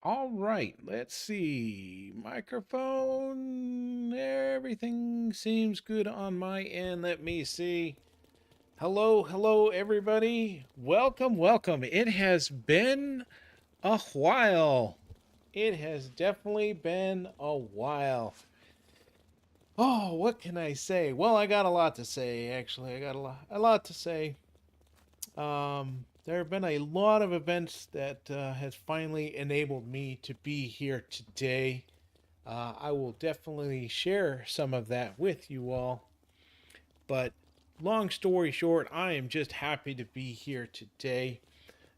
All right, let's see. Microphone, everything seems good on my end. Let me see. Hello, hello, everybody. Welcome, welcome. It has been a while. It has definitely been a while. Oh, what can I say? Well, I got a lot to say, actually. I got a lot to say. There have been a lot of events that has finally enabled me to be here today. I will definitely share some of that with you all. But long story short, I am just happy to be here today.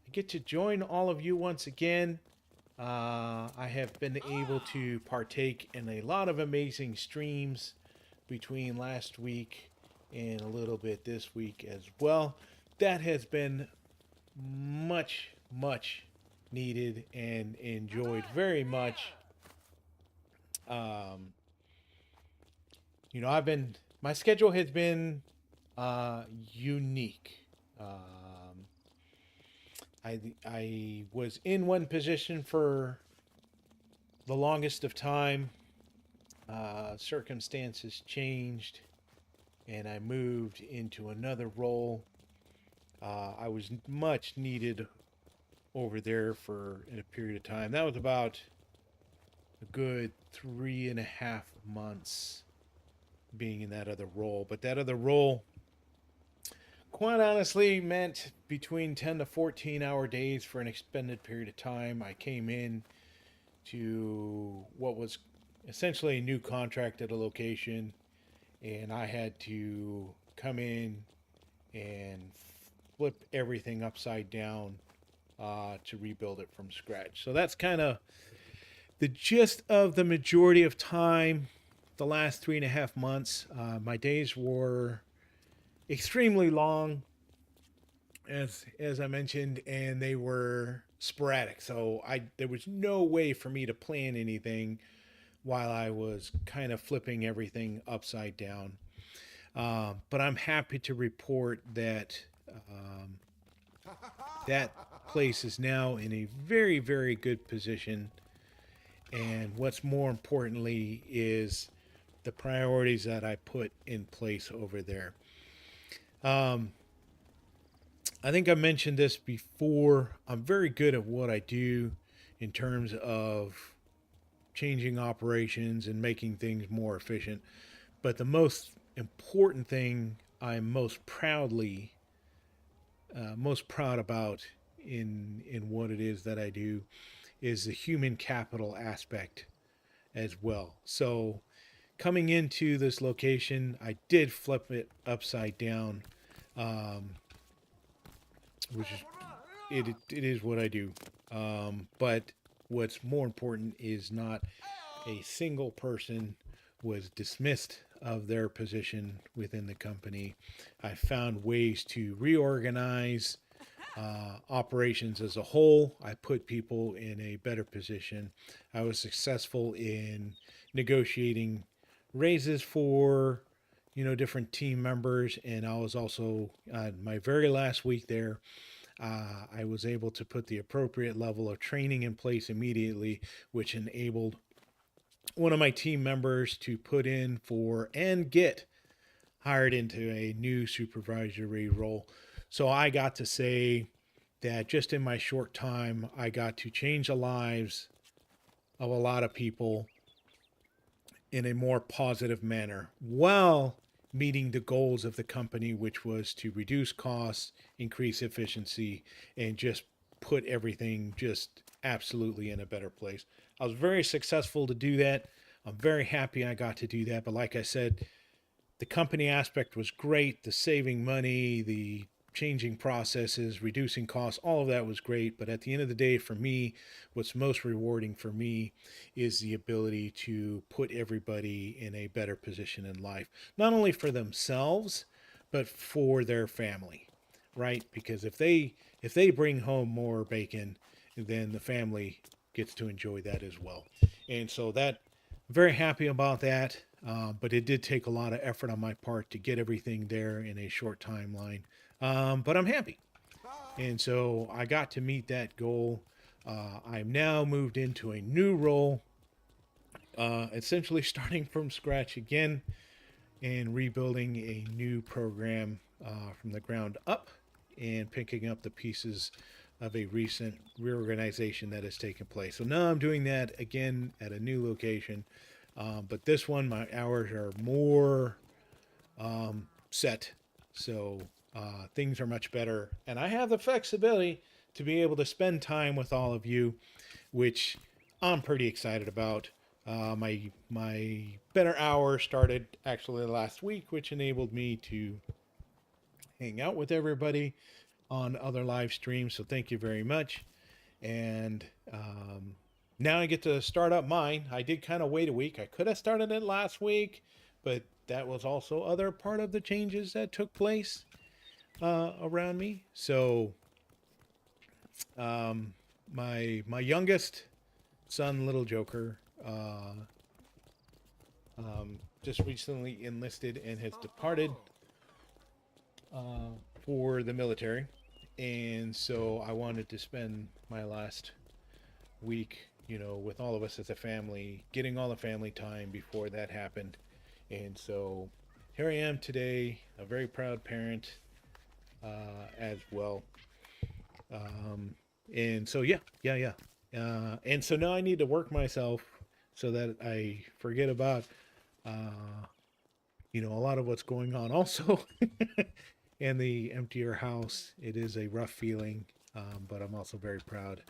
I get to join all of you once again. I have been able to partake in a lot of amazing streams between last week and a little bit this week as well. That has been much, much needed and enjoyed very much. Um, my schedule has been unique. Um, I was in one position for the longest of time. Circumstances changed, and I moved into another role. I was much needed over there for in a period of time. That was about a good 3.5 months being in that other role. But that other role, quite honestly, meant between 10 to 14-hour days for an extended period of time. I came in to what was essentially a new contract at a location, and I had to come in and flip everything upside down to rebuild it from scratch. So that's kind of the gist of the majority of time. The last 3.5 months, my days were extremely long, as I mentioned, and they were sporadic. So I there was no way for me to plan anything while I was kind of flipping everything upside down. But I'm happy to report that that place is now in a very, very good position. And what's more importantly is the priorities that I put in place over there. Um, I think I mentioned this before. I'm very good at what I do in terms of changing operations and making things more efficient. But the most important thing I'm most proud about in what it is that I do is the human capital aspect as well. So coming into this location, I did flip it upside down, um, which is it is what I do. But what's more important is not a single person was dismissed of their position within the company. I found ways to reorganize operations as a whole. I put people in a better position. I was successful in negotiating raises for different team members, and I was also my very last week there. I was able to put the appropriate level of training in place immediately, which enabled one of my team members to put in for and get hired into a new supervisory role. So I got to say that just in my short time, I got to change the lives of a lot of people in a more positive manner while meeting the goals of the company, which was to reduce costs, increase efficiency, and just put everything just absolutely in a better place. I was very successful to do that. I'm very happy I got to do that. But like I said, the company aspect was great. The saving money, the changing processes, reducing costs, all of that was great. But at the end of the day, for me, what's most rewarding for me is the ability to put everybody in a better position in life, not only for themselves, but for their family, right? Because if they bring home more bacon, then the family gets to enjoy that as well. And so that very happy about that. But it did take a lot of effort on my part to get everything there in a short timeline. But I'm happy. And so I got to meet that goal. I'm now moved into a new role, essentially starting from scratch again and rebuilding a new program from the ground up and picking up the pieces of a recent reorganization that has taken place. So now I'm doing that again at a new location. But this one, my hours are more set. So things are much better. And I have the flexibility to be able to spend time with all of you, which I'm pretty excited about. My better hour started actually last week, which enabled me to hang out with everybody on other live streams. So thank you very much. And now I get to start up mine. I did kind of wait a week. I could have started it last week, but that was also other part of the changes that took place around me. So my youngest son, little Joker, just recently enlisted and has departed for the military. And so I wanted to spend my last week, with all of us as a family, getting all the family time before that happened. And so here I am today, a very proud parent as well. And so, yeah. And so now I need to work myself so that I forget about, a lot of what's going on also. And the emptier house, it is a rough feeling, but I'm also very proud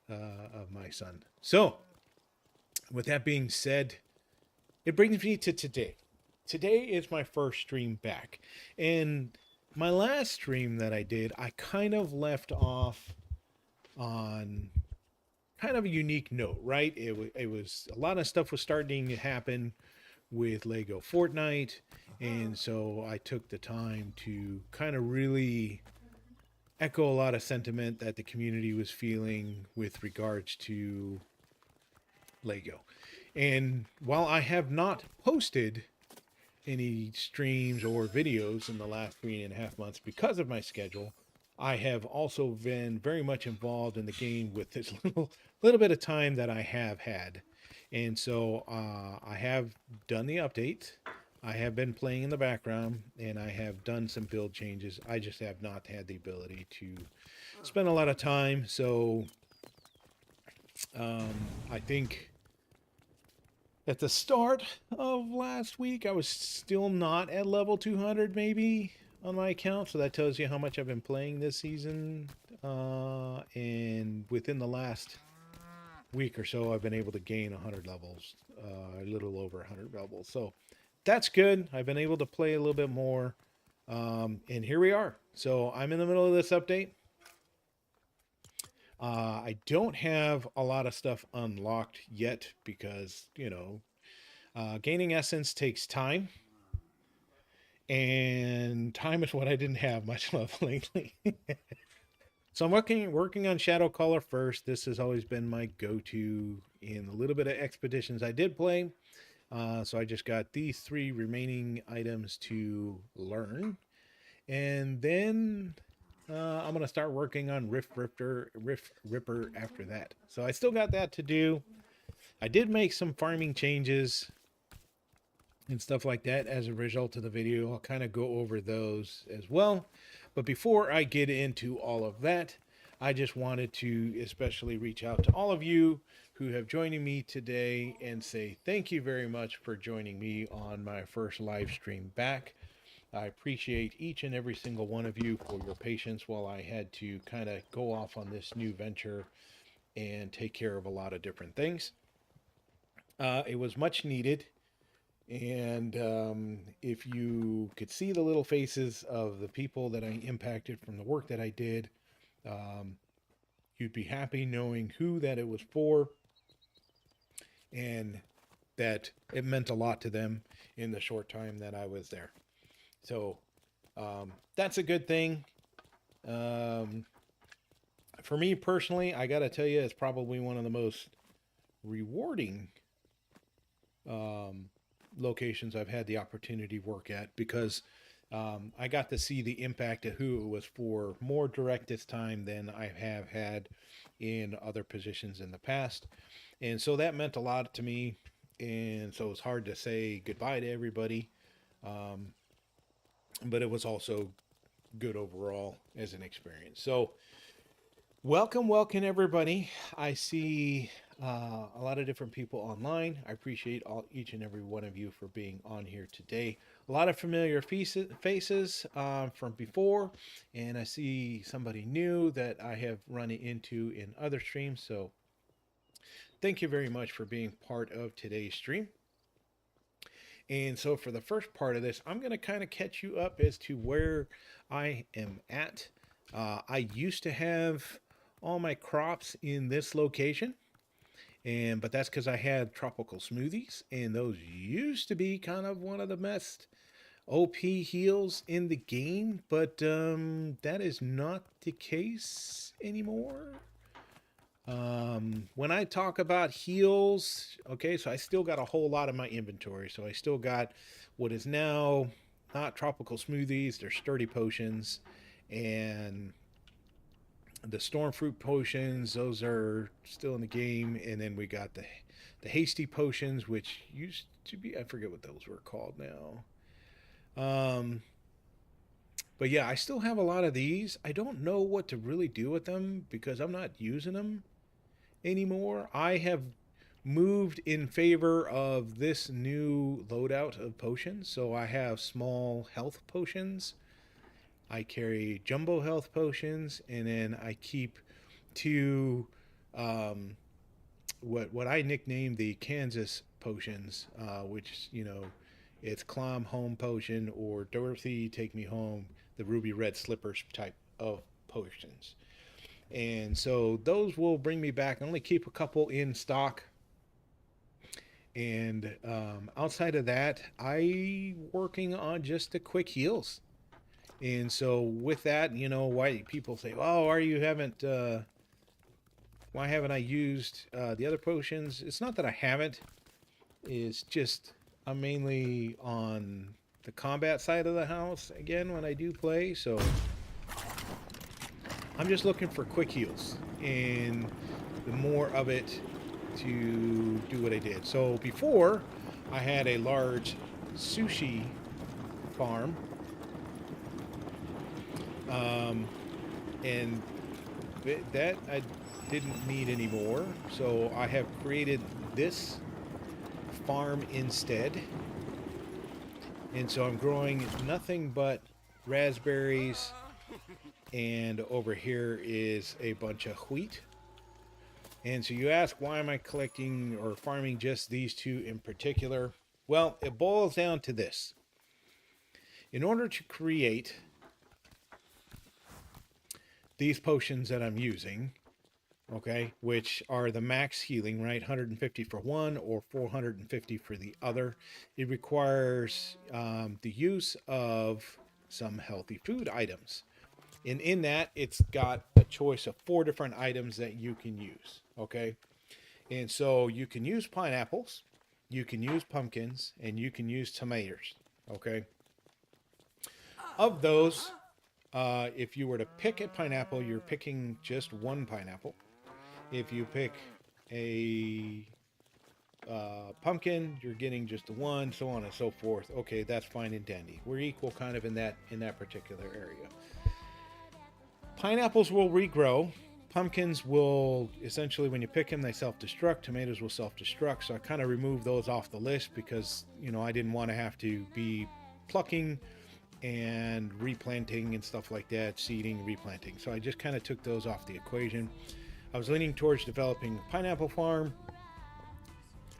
of my son. So, with that being said, it brings me to today. Today is my first stream back. And my last stream that I did, I kind of left off on kind of a unique note, right? It was a lot of stuff was starting to happen with Lego Fortnite. And so I took the time to kind of really echo a lot of sentiment that the community was feeling with regards to Lego. And while I have not posted any streams or videos in the last 3.5 months because of my schedule, I have also been very much involved in the game with this little bit of time that I have had. And so I have done the update. I have been playing in the background, and I have done some build changes. I just have not had the ability to spend a lot of time. So I think at the start of last week, I was still not at level 200 maybe on my account. So that tells you how much I've been playing this season. And within the last week or so, I've been able to gain 100 levels, a little over 100 levels. So that's good. I've been able to play a little bit more. And here we are. So I'm in the middle of this update. I don't have a lot of stuff unlocked yet because, gaining essence takes time. And time is what I didn't have much of lately. So I'm working on Shadow Caller first. This has always been my go-to in a little bit of expeditions I did play. So I just got these 3 remaining items to learn. And then I'm going to start working on Rift Ripper after that. So I still got that to do. I did make some farming changes and stuff like that as a result of the video. I'll kind of go over those as well. But before I get into all of that, I just wanted to especially reach out to all of you who have joined me today and say thank you very much for joining me on my first live stream back. I appreciate each and every single one of you for your patience while I had to kind of go off on this new venture and take care of a lot of different things. It was much needed. And if you could see the little faces of the people that I impacted from the work that I did, you'd be happy knowing who that it was for and that it meant a lot to them in the short time that I was there. So that's a good thing. For me personally, I got to tell you, it's probably one of the most rewarding locations I've had the opportunity to work at because I got to see the impact of who it was for more direct this time than I have had in other positions in the past. And so that meant a lot to me. And so it was hard to say goodbye to everybody. Um, but it was also good overall as an experience. So, welcome everybody. I see a lot of different people online. I appreciate each and every one of you for being on here today. A lot of familiar faces from before, and I see somebody new that I have run into in other streams. So, thank you very much for being part of today's stream. And so, for the first part of this, I'm going to kind of catch you up as to where I am at. I used to have all my crops in this location, but that's because I had tropical smoothies, and those used to be kind of one of the best OP heals in the game, but that is not the case anymore. When I talk about heals, okay, so I still got a whole lot of my inventory. So I still got what is now not tropical smoothies, they're sturdy potions, and the storm fruit potions, those are still in the game. And then we got the hasty potions, which used to be, I forget what those were called now. But yeah, I still have a lot of these. I don't know what to really do with them because I'm not using them anymore. I have moved in favor of this new loadout of potions. So I have small health potions. I carry jumbo health potions, and then I keep two what I nicknamed the Kansas potions, which it's Climb Home potion or Dorothy Take Me Home, the ruby red slippers type of potions. And so those will bring me back. I only keep a couple in stock. And outside of that, I working on just the quick heals. And so with that, why people say, "Oh, why haven't I used the other potions?" It's not that I haven't. It's just I'm mainly on the combat side of the house again when I do play. So I'm just looking for quick heals and the more of it to do what I did. So before, I had a large sushi farm, and that I didn't need anymore. So I have created this farm instead. And so I'm growing nothing but raspberries, and over here is a bunch of wheat. And so you ask, why am I collecting or farming just these two in particular? Well, it boils down to this. In order to create these potions that I'm using, okay, which are the max healing, right? 150 for one or 450 for the other. It requires the use of some healthy food items. And in that, it's got a choice of 4 different items that you can use, okay? And so you can use pineapples, you can use pumpkins, and you can use tomatoes, okay? Of those, if you were to pick a pineapple, you're picking just one pineapple. If you pick a pumpkin, you're getting just the one, so on and so forth. Okay, that's fine and dandy. We're equal kind of in that particular area. Pineapples will regrow. Pumpkins will, essentially, when you pick them, they self-destruct. Tomatoes will self-destruct. So I kind of removed those off the list because, I didn't want to have to be plucking and replanting and stuff like that, seeding, replanting. So I just kind of took those off the equation. I was leaning towards developing a pineapple farm.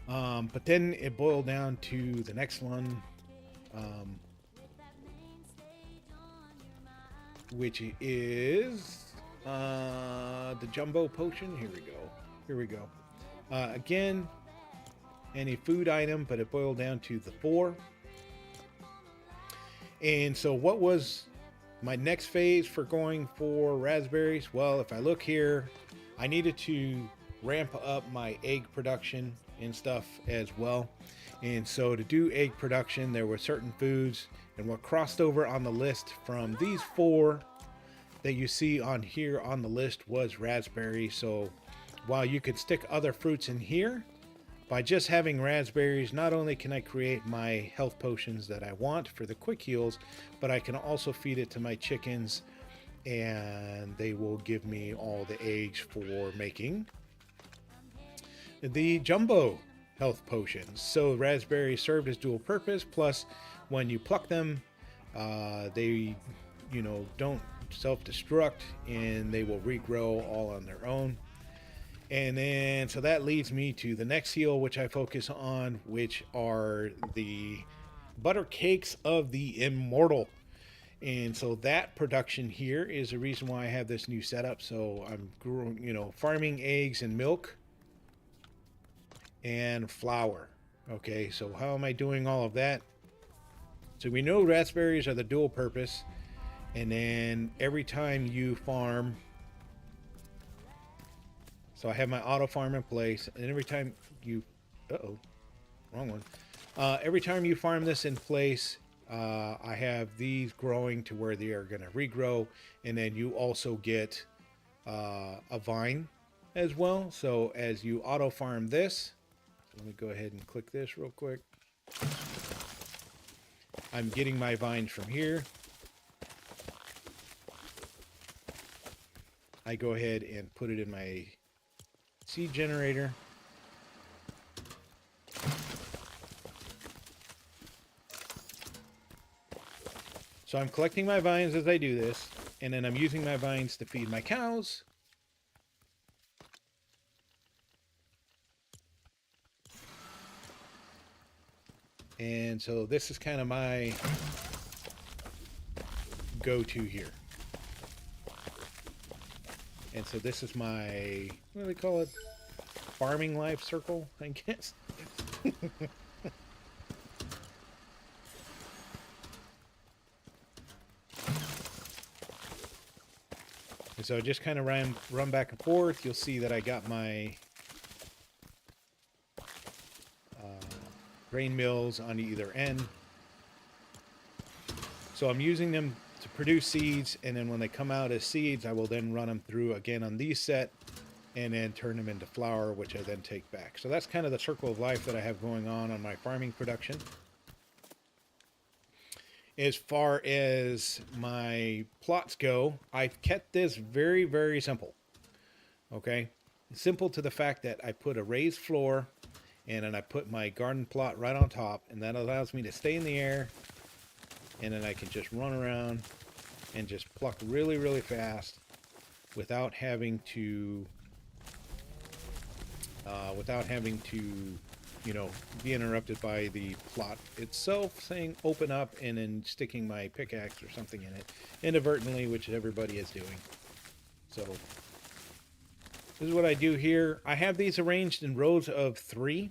But then it boiled down to the next one, which is the jumbo potion. Here we go. Again, any food item, but it boiled down to the 4. And so what was my next phase for going for raspberries? Well, if I look here, I needed to ramp up my egg production and stuff as well. And so to do egg production, there were certain foods, and what crossed over on the list from these four that you see on here on the list was raspberry. So while you could stick other fruits in here, by just having raspberries, not only can I create my health potions that I want for the quick heals, but I can also feed it to my chickens and they will give me all the eggs for making the jumbo health potions. So raspberries served as dual purpose, plus when you pluck them, they, don't self-destruct and they will regrow all on their own. And then, so that leads me to the next heal, which I focus on, which are the butter cakes of the immortal. And so that production here is the reason why I have this new setup. So I'm growing, farming eggs and milk and flour. Okay, so how am I doing all of that? So we know raspberries are the dual purpose. And then every time you farm, so I have my auto farm in place, and every time you, wrong one. Every time you farm this in place, I have these growing to where they are going to regrow, and then you also get a vine as well. So as you auto farm this, let me go ahead and click this real quick. I'm getting my vines from here. I go ahead and put it in my seed generator. So I'm collecting my vines as I do this, and then I'm using my vines to feed my cows. And so this is kind of my go-to here. And so this is my, what do they call it? Farming life circle, I guess. And so just kind of run back and forth. You'll see that I got my grain mills on either end. So I'm using them to produce seeds, and then when they come out as seeds, I will then run them through again on these set and then turn them into flour, which I then take back. So that's kind of the circle of life that I have going on my farming production. As far as my plots go, I've kept this very, very simple. Okay? Simple to the fact that I put a raised floor and then I put my garden plot right on top, and that allows me to stay in the air, and then I can just run around and just pluck really, really fast without having to be interrupted by the plot itself saying open up and then sticking my pickaxe or something in it inadvertently, which everybody is doing. So this is what I do here. I have these arranged in rows of 3,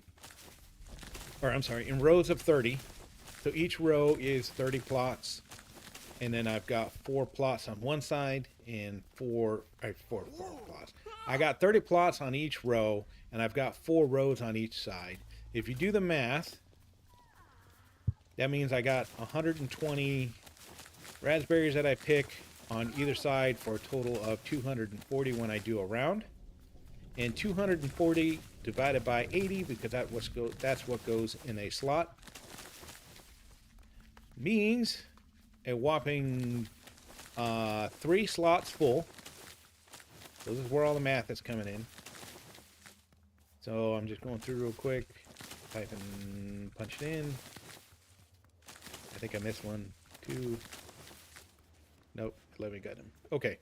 or I'm sorry, in rows of 30. So each row is 30 plots, and then I've got 4 plots on one side and four plots. I got 30 plots on each row, and I've got 4 rows on each side. If you do the math, that means I got 120 raspberries that I pick on either side for a total of 240 when I do a round. And 240 divided by 80, because that's what goes in a slot, means a whopping 3 slots full. So this is where all the math is coming in. So I'm just going through real quick, type and punch it in. I think I missed 1, 2. Nope, 11 got them. Okay,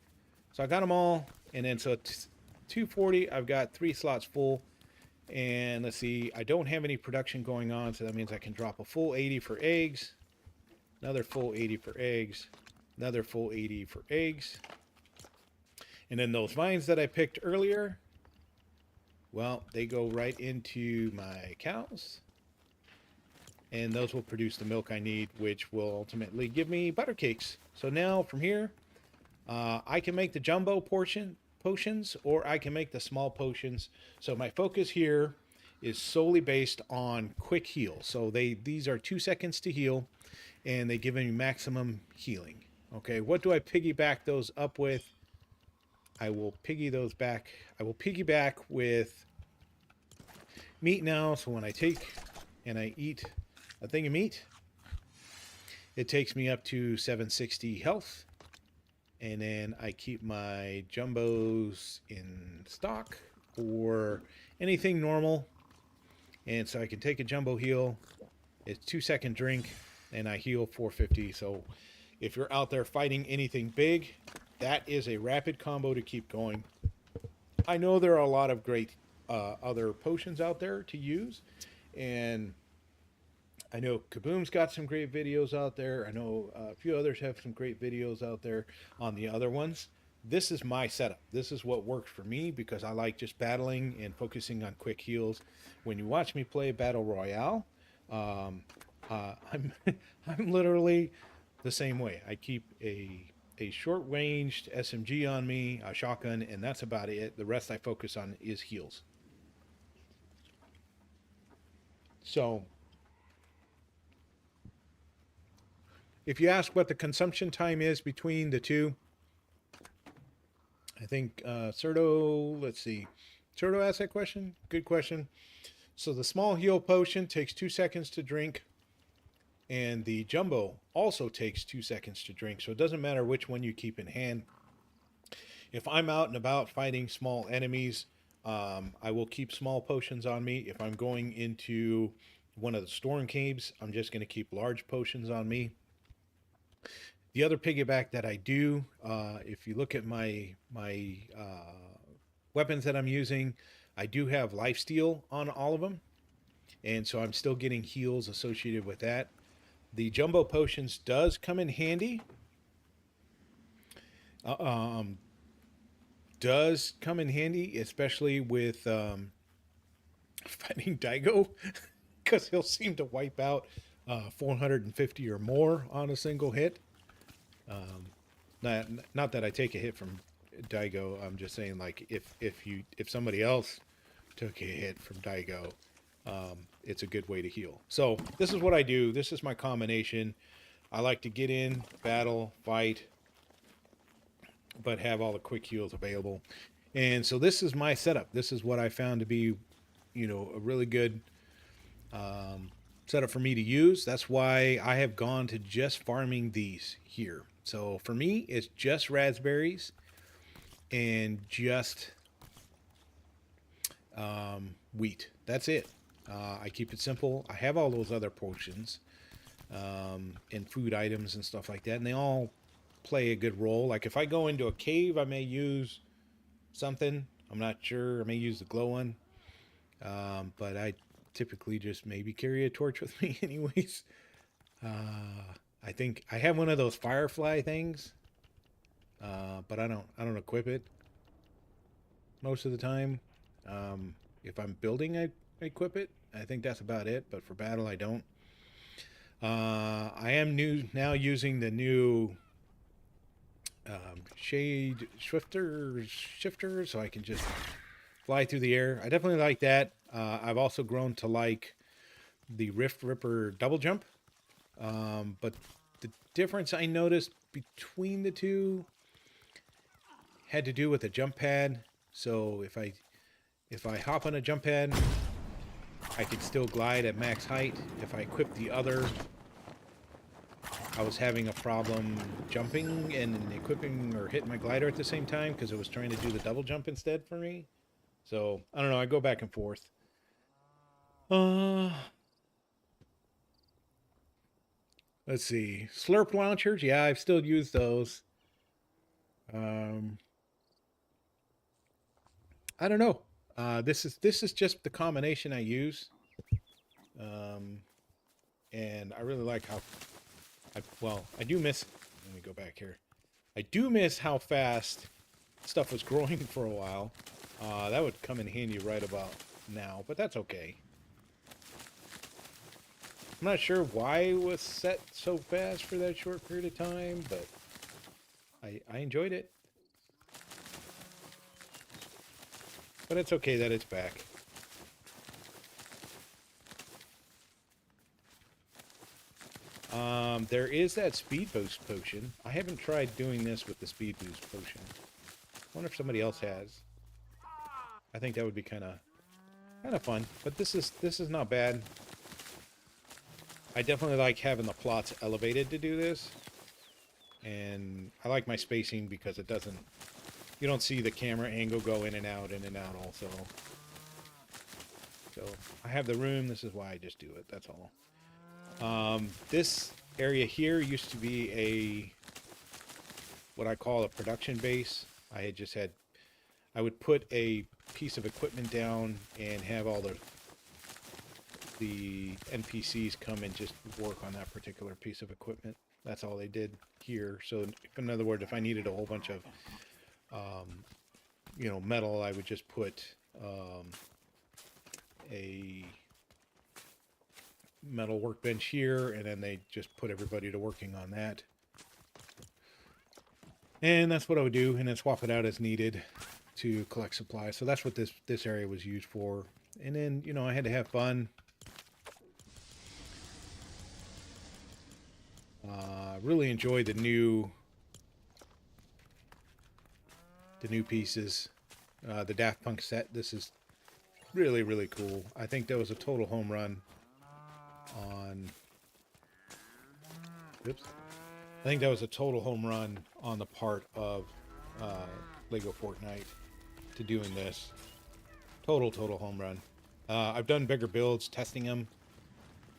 so I got them all, and then so 240, I've got 3 slots full. And let's see, I don't have any production going on, so that means I can drop a full 80 for eggs, another full 80 for eggs, another full 80 for eggs. And then those vines that I picked earlier, well, they go right into my cows. And those will produce the milk I need, which will ultimately give me butter cakes. So now from here, I can make the jumbo potions, or I can make the small potions. So my focus here is solely based on quick heal. So these are 2 seconds to heal, and they give you maximum healing. Okay, what do I piggyback those up with? I will piggyback with meat now. So when I take and I eat a thing of meat, it takes me up to 760 health. And then I keep my jumbos in stock or anything normal. And so I can take a jumbo heal. It's 2-second drink, and I heal 450. So if you're out there fighting anything big, that is a rapid combo to keep going. I know there are a lot of great other potions out there to use, and I know Kaboom's got some great videos out there. I know a few others have some great videos out there on the other ones. This is my setup. This is what works for me because I like just battling and focusing on quick heals. When you watch me play Battle Royale, I'm I'm literally the same way. I keep a short-ranged SMG on me, a shotgun, and that's about it. The rest I focus on is heals. So if you ask what the consumption time is between the two, I think Cerdo, let's see. Cerdo asked that question. Good question. So the small heal potion takes 2 seconds to drink, and the jumbo also takes 2 seconds to drink. So it doesn't matter which one you keep in hand. If I'm out and about fighting small enemies, I will keep small potions on me. If I'm going into one of the storm caves, I'm just going to keep large potions on me. The other piggyback that I do, if you look at my weapons that I'm using, I do have lifesteal on all of them, and so I'm still getting heals associated with that. The jumbo potions does come in handy. Does come in handy, especially with fighting Daigo, because he'll seem to wipe out 450 or more on a single hit. Not that I take a hit from Daigo. I'm just saying, like, if somebody else took a hit from Daigo, it's a good way to heal. So this is what I do. This is my combination. I like to get in, battle, fight, but have all the quick heals available. And so this is my setup. This is what I found to be, a really good setup for me to use. That's why I have gone to just farming these here. So for me, it's just raspberries and just wheat. That's it. I keep it simple. I have all those other potions and food items and stuff like that, and they all play a good role. Like if I go into a cave, I may use something. I'm not sure. I may use the glow one, but I typically just maybe carry a torch with me anyways. I think I have one of those firefly things, but I don't equip it most of the time. If I'm building, I equip it. I think that's about it. But for battle, I don't. I am now using the new shade shifter, so I can just fly through the air. I definitely like that. I've also grown to like the Rift Ripper double jump. But the difference I noticed between the two had to do with the jump pad. So if I hop on a jump pad, I could still glide at max height. If I equip the other, I was having a problem jumping and equipping or hitting my glider at the same time because it was trying to do the double jump instead for me. So I don't know. I go back and forth. Let's see. Slurp launchers. Yeah, I've still used those. I don't know. This is just the combination I use. And I really like how I do miss, let me go back here. I do miss how fast stuff was growing for a while. That would come in handy right about now, but that's okay. I'm not sure why it was set so fast for that short period of time, but I enjoyed it. But it's okay that it's back. There is that speed boost potion. I haven't tried doing this with the speed boost potion. I wonder if somebody else has. I think that would be kind of fun. But this is not bad. I definitely like having the plots elevated to do this. And I like my spacing because it doesn't... You don't see the camera angle go in and out also. So I have the room. This is why I just do it. That's all. This area here used to be a... what I call a production base. I would put a piece of equipment down and have all the NPCs come and just work on that particular piece of equipment. That's all they did here. So in other words, if I needed a whole bunch of metal, I would just put a metal workbench here, and then they just put everybody to working on that. And that's what I would do, and then swap it out as needed to collect supplies. So that's what this area was used for. And then, I had to have fun. Really enjoyed the new pieces. The Daft Punk set. This is really, really cool. I think that was a total home run on... Oops. I think that was a total home run on the part of Lego Fortnite to doing this. Total home run. I've done bigger builds, testing them.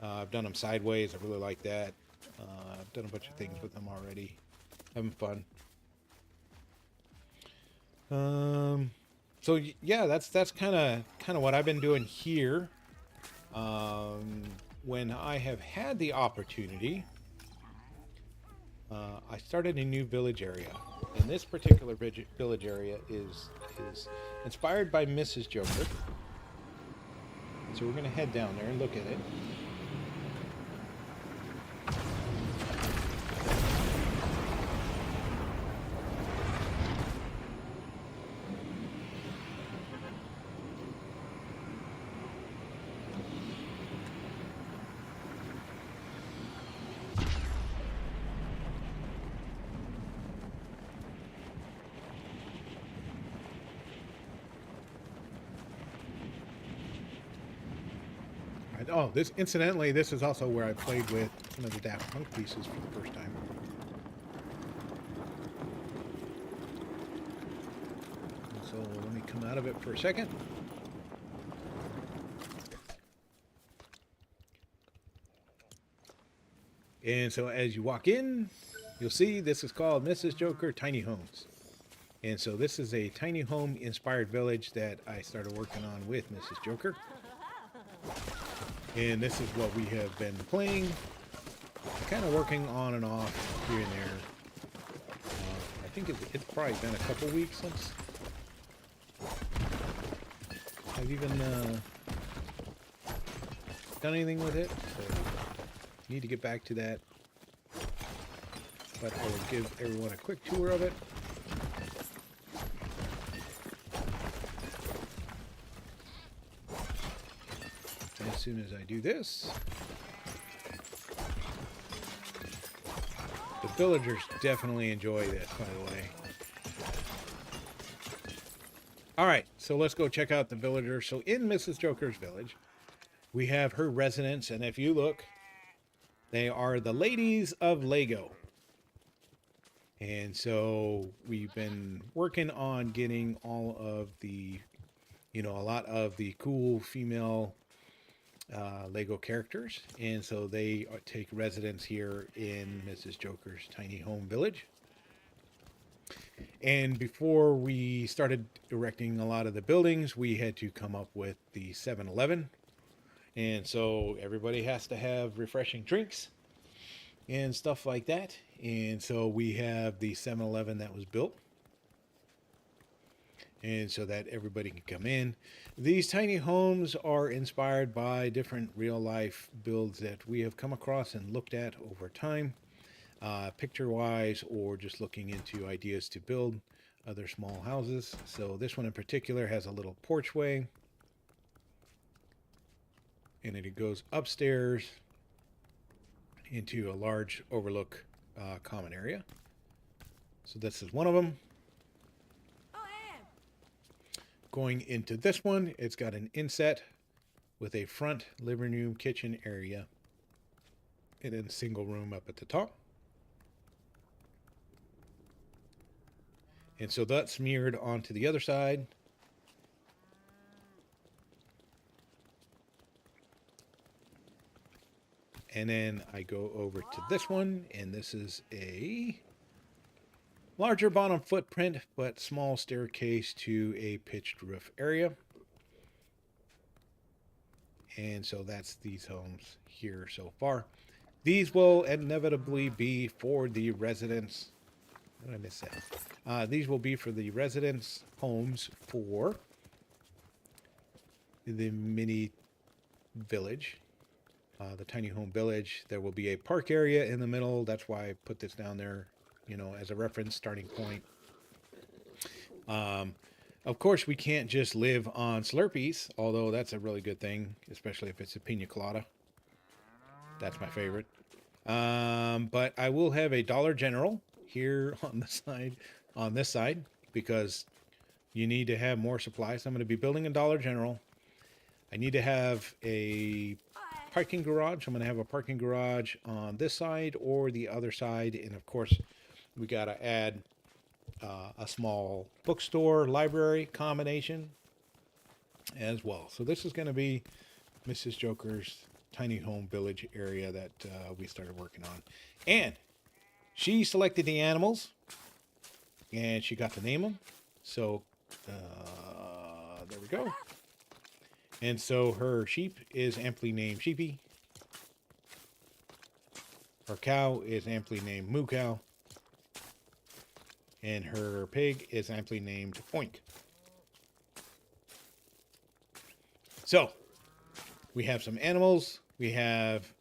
I've done them sideways. I really like that. I've done a bunch of things with them already. Having fun. So yeah, that's kind of what I've been doing here. When I have had the opportunity, I started a new village area, and this particular village area is inspired by Mrs. Joker. So we're going to head down there and look at it. Oh, incidentally, this is also where I played with some of the Daft Punk pieces for the first time. So let me come out of it for a second. And so as you walk in, you'll see this is called Mrs. Joker Tiny Homes. And so this is a tiny home inspired village that I started working on with Mrs. Joker. And this is what we have been playing, kind of working on and off here and there. I think it's probably been a couple weeks since I've even done anything with it. So need to get back to that. But I will give everyone a quick tour of it. As soon as I do this, the villagers definitely enjoy this, by the way. Alright, so let's go check out the villagers. So in Mrs. Joker's village, we have her residence, and if you look, they are the ladies of Lego. And so we've been working on getting all of the, a lot of the cool female Lego characters, and so they take residence here in Mrs. Joker's tiny home village. And before we started erecting a lot of the buildings, we had to come up with the 7-Eleven, and so everybody has to have refreshing drinks and stuff like that. And so we have the 7-Eleven that was built, and so that everybody can come in. These tiny homes are inspired by different real-life builds that we have come across and looked at over time, picture-wise, or just looking into ideas to build other small houses. So this one in particular has a little porchway, and it goes upstairs into a large overlook common area. So this is one of them. Going into this one, it's got an inset with a front living room kitchen area and then a single room up at the top. And so that's mirrored onto the other side. And then I go over to this one, and this is a larger bottom footprint, but small staircase to a pitched roof area. And so that's these homes here so far. These will inevitably be for the residents. What did I miss that? These will be for the residents' homes for the mini village, the tiny home village. There will be a park area in the middle. That's why I put this down there, you know, as a reference starting point. Of course, we can't just live on Slurpees, although that's a really good thing, especially if it's a pina colada. That's my favorite. But I will have a Dollar General here on the side, on this side, because you need to have more supplies. I'm going to be building a Dollar General. I need to have a parking garage. I'm going to have a parking garage on this side or the other side. And of course, we got to add a small bookstore library combination as well. So this is going to be Mrs. Joker's tiny home village area that we started working on. And she selected the animals and she got to name them. So there we go. And so her sheep is amply named Sheepy. Her cow is amply named Moo Cow. And her pig is amply named Oink. So, we have some animals. We have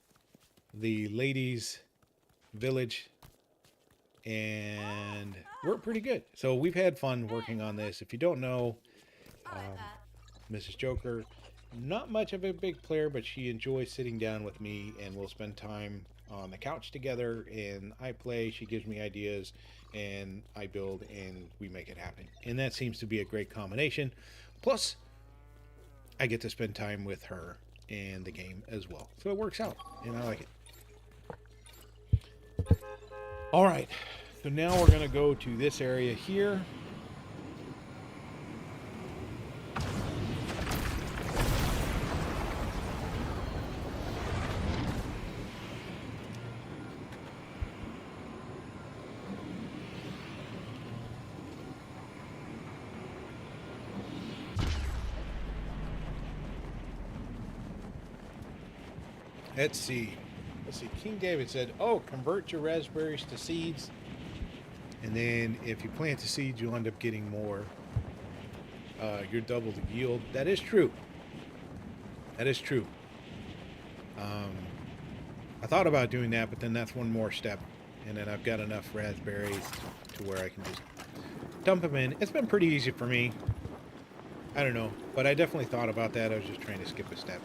the ladies' village. And we're pretty good. So, we've had fun working on this. If you don't know, Mrs. Joker, not much of a big player, but she enjoys sitting down with me and we'll spend time on the couch together. And I play, she gives me ideas, and I build, and we make it happen. And that seems to be a great combination. Plus, I get to spend time with her and the game as well. So it works out, and I like it. All right, so now we're going to go to this area here. Let's see. King David said, oh, convert your raspberries to seeds. And then if you plant the seeds, you'll end up getting more. You're double the yield. That is true. That is true. I thought about doing that, but then that's one more step. And then I've got enough raspberries to where I can just dump them in. It's been pretty easy for me. I don't know. But I definitely thought about that. I was just trying to skip a step.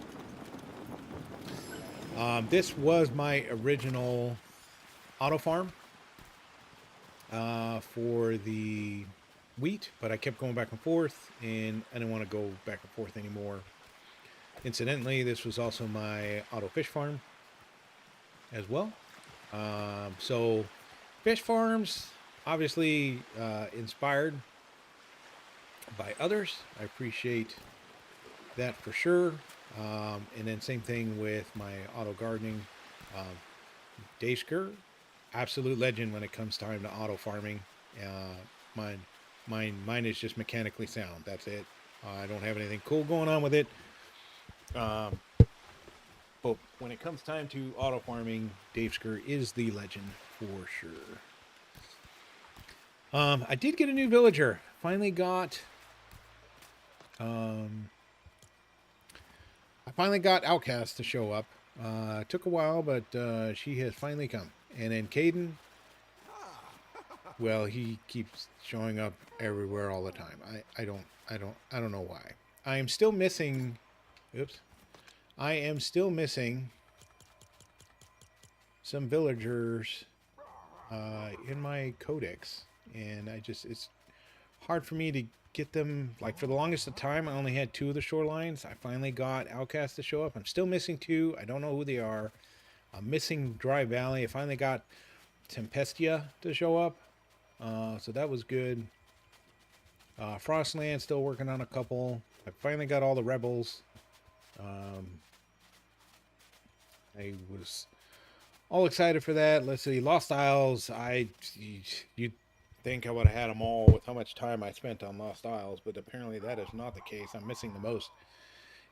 This was my original auto farm for the wheat, but I kept going back and forth, and I didn't want to go back and forth anymore. Incidentally, this was also my auto fish farm as well. So fish farms, obviously inspired by others. I appreciate that for sure. And then same thing with my auto gardening. Dave Skur, absolute legend when it comes time to auto farming. Mine is just mechanically sound. That's it. I don't have anything cool going on with it. But when it comes time to auto farming, Dave Skur is the legend for sure. I did get a new villager. Finally got Outcast to show up. It took a while, but she has finally come. And then Caden, well, he keeps showing up everywhere all the time. I don't know why. I am still missing. Oops. I am still missing some villagers in my codex, and it's hard for me to get them. Like, for the longest of time, I only had 2 of the shorelines. I finally got Outcast to show up. I'm still missing 2. I don't know who they are. I'm missing Dry Valley. I finally got Tempestia to show up, so that was good. Frostland, still working on a couple. I finally got all the rebels. I was all excited for that. Let's see, Lost Isles. You'd think I would have had them all with how much time I spent on Lost Isles, but apparently that is not the case. I'm missing the most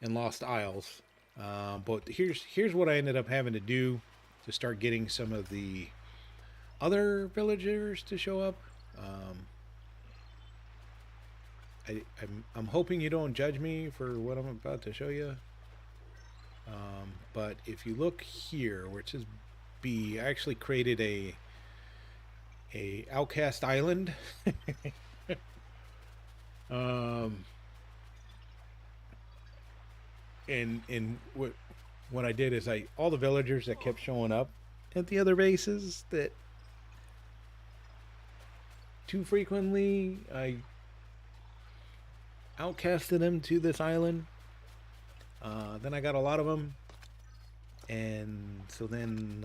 in Lost Isles. But here's what I ended up having to do to start getting some of the other villagers to show up. I'm hoping you don't judge me for what I'm about to show you. But if you look here where it says B, I actually created a outcast island. And what I did is all the villagers that kept showing up at the other bases that too frequently, I outcasted them to this island. Then I got a lot of them, and so then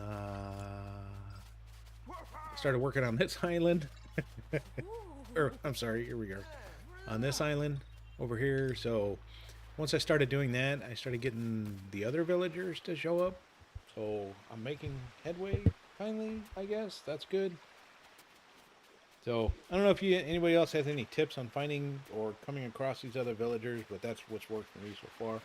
started working on this island. Or I'm sorry, here we are on this island over here. So once I started doing that, I started getting the other villagers to show up. So I'm making headway finally, I guess. That's good. So I don't know if anybody else has any tips on finding or coming across these other villagers, but that's what's worked for me so far.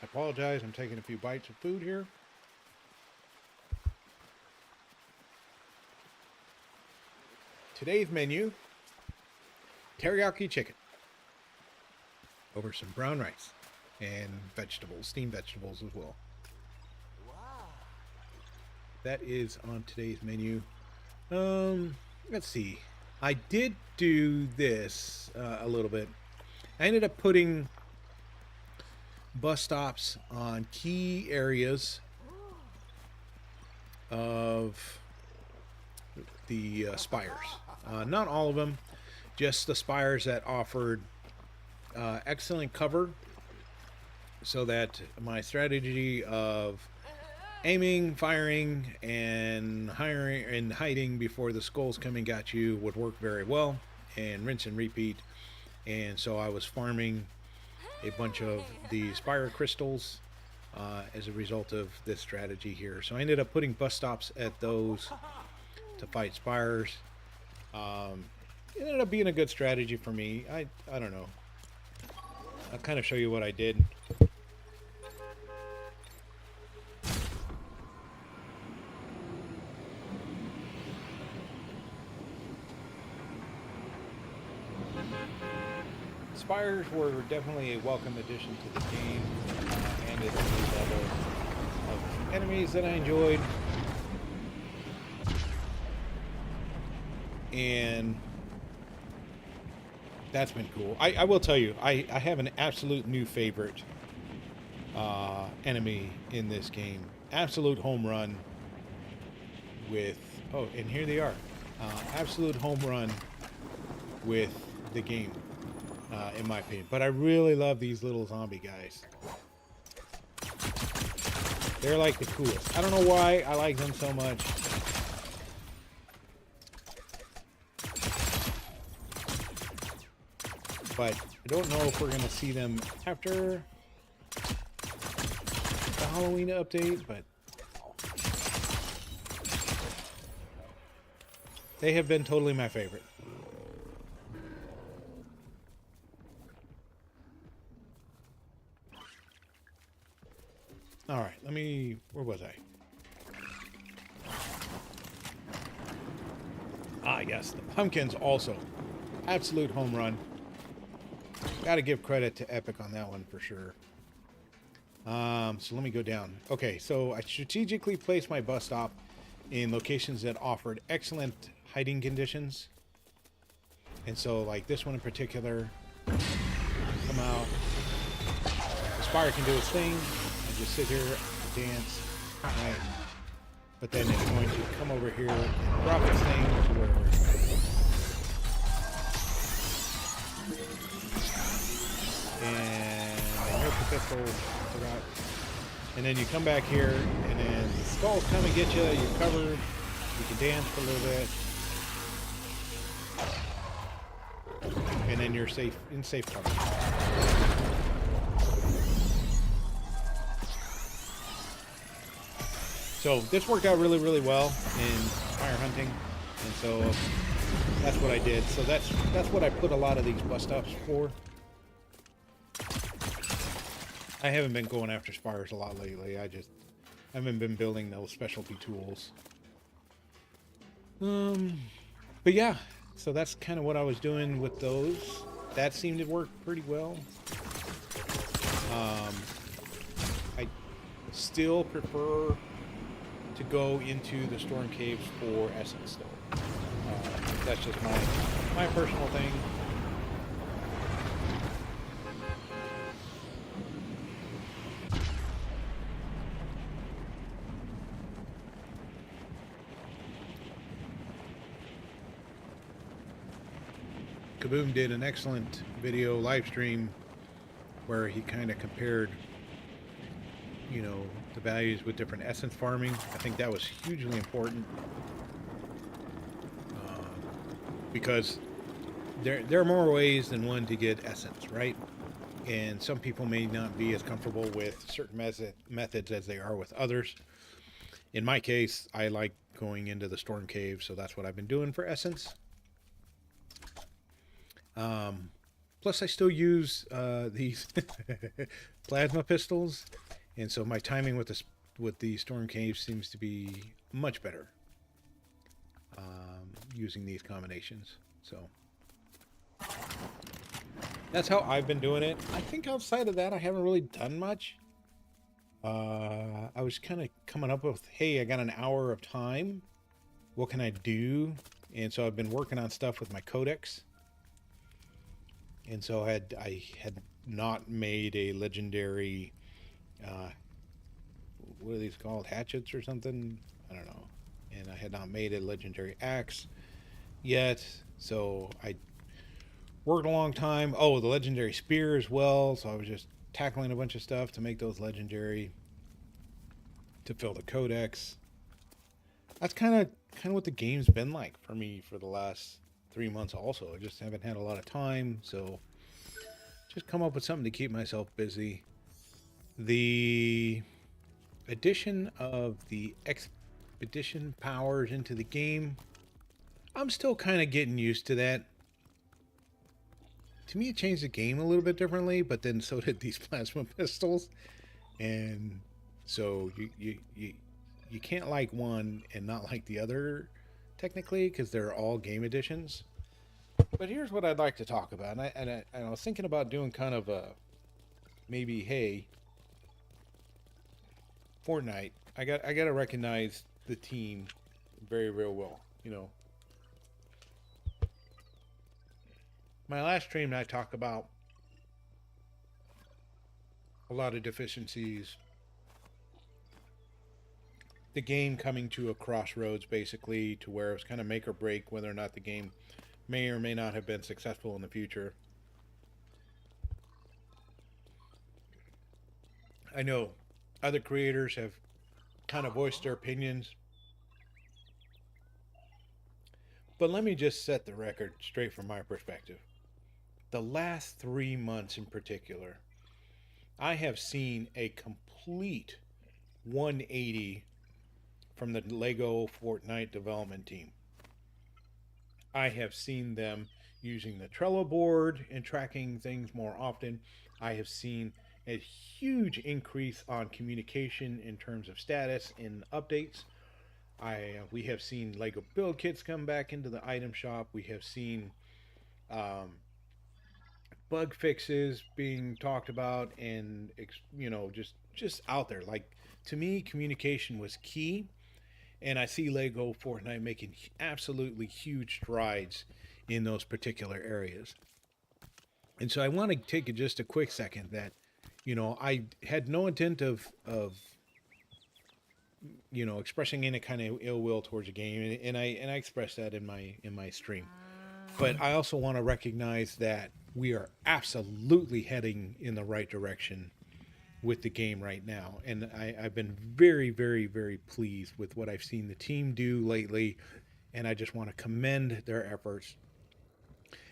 I apologize, I'm taking a few bites of food here. Today's menu, teriyaki chicken over some brown rice and vegetables, steamed vegetables as well. That is on today's menu. Let's see. I did do this a little bit. I ended up putting bus stops on key areas of the spires. Not all of them, just the spires that offered excellent cover, so that my strategy of aiming, firing, and hiding before the skulls come and got you would work very well, and rinse and repeat. And so I was farming a bunch of the spire crystals as a result of this strategy here. So I ended up putting bus stops at those to fight spires. It ended up being a good strategy for me. I don't know. I'll kind of show you what I did. Spires were definitely a welcome addition to the game, and it's a new level of enemies that I enjoyed. And that's been cool. I will tell you, I have an absolute new favorite enemy in this game. Absolute home run with... Oh, and here they are. Absolute home run with the game. In my opinion. But I really love these little zombie guys. They're like the coolest. I don't know why I like them so much. But I don't know if we're going to see them after the Halloween update, but they have been totally my favorite. All right, where was I? Ah, yes, the pumpkins also. Absolute home run. Got to give credit to Epic on that one for sure. So let me go down. Okay, so I strategically placed my bus stop in locations that offered excellent hiding conditions. And so, like this one in particular, come out. The spire can do its thing. I just sit here, dance, right? But then it's going to come over here and drop its thing to where. And then your pistol forgot. And then you come back here, and then the skulls come and get you. You're covered. You can dance for a little bit. And then you're safe in safe cover. So this worked out really, really well in fire hunting, and so that's what I did. So that's what I put a lot of these bust ups for. I haven't been going after spires a lot lately. I haven't been building those specialty tools. But yeah, so that's kind of what I was doing with those. That seemed to work pretty well. I still prefer to go into the storm caves for essence though. That's just my personal thing. Kaboom did an excellent video live stream where he kind of compared, you know, the values with different essence farming. I think that was hugely important because there are more ways than one to get essence, right? And some people may not be as comfortable with certain methods as they are with others. In my case, I like going into the storm cave, so that's what I've been doing for essence. Plus, I still use these plasma pistols, and so my timing with the storm cave seems to be much better using these combinations. So that's how I've been doing it. I think outside of that, I haven't really done much. I was kind of coming up with, hey, I got an hour of time. What can I do? And so I've been working on stuff with my codex. And so I had not made a legendary, what are these called? Hatchets or something? I don't know. And I had not made a legendary axe yet. So I worked a long time. Oh, the legendary spear as well. So I was just tackling a bunch of stuff to make those legendary to fill the codex. That's kind of what the game's been like for me for the last 3 months also. I just haven't had a lot of time, so just come up with something to keep myself busy. The addition of the expedition powers into the game, I'm still kind of getting used to that. To me, it changed the game a little bit differently, but then so did these plasma pistols. And so you can't like one and not like the other, technically, because they're all game editions. But here's what I'd like to talk about, and I was thinking about doing kind of a maybe, hey, Fortnite. I got to recognize the team very, very well. You know, my last stream I talked about a lot of deficiencies. The game coming to a crossroads, basically, to where it was kind of make or break whether or not the game may or may not have been successful in the future. I know other creators have kind of voiced their opinions, but let me just set the record straight from my perspective. The last 3 months in particular, I have seen a complete 180 from the Lego Fortnite development team. I have seen them using the Trello board and tracking things more often. I have seen a huge increase on communication in terms of status and updates. We have seen Lego build kits come back into the item shop. We have seen bug fixes being talked about, and just out there. Like, to me, communication was key, and I see Lego Fortnite making absolutely huge strides in those particular areas. And so I want to take just a quick second that, I had no intent of expressing any kind of ill will towards the game, and I expressed that in my stream. But I also want to recognize that we are absolutely heading in the right direction with the game right now, and I've been very, very, very pleased with what I've seen the team do lately, and I just want to commend their efforts.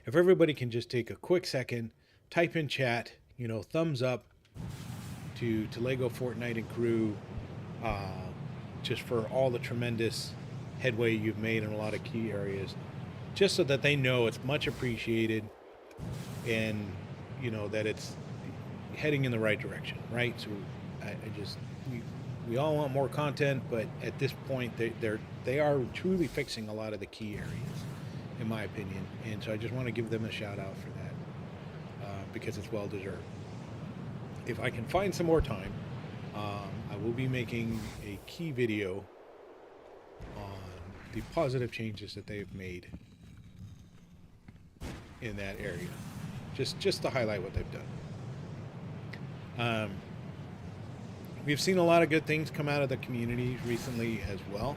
If everybody can just take a quick second, type in chat, thumbs up to Lego Fortnite and crew, uh, just for all the tremendous headway you've made in a lot of key areas, just so that they know it's much appreciated, and that it's heading in the right direction, right? So I just we all want more content, but at this point they are truly fixing a lot of the key areas, in my opinion, and so I just want to give them a shout out for that, because it's well deserved. If I can find some more time, I will be making a key video on the positive changes that they've made in that area, just to highlight what they've done. We've seen a lot of good things come out of the community recently as well.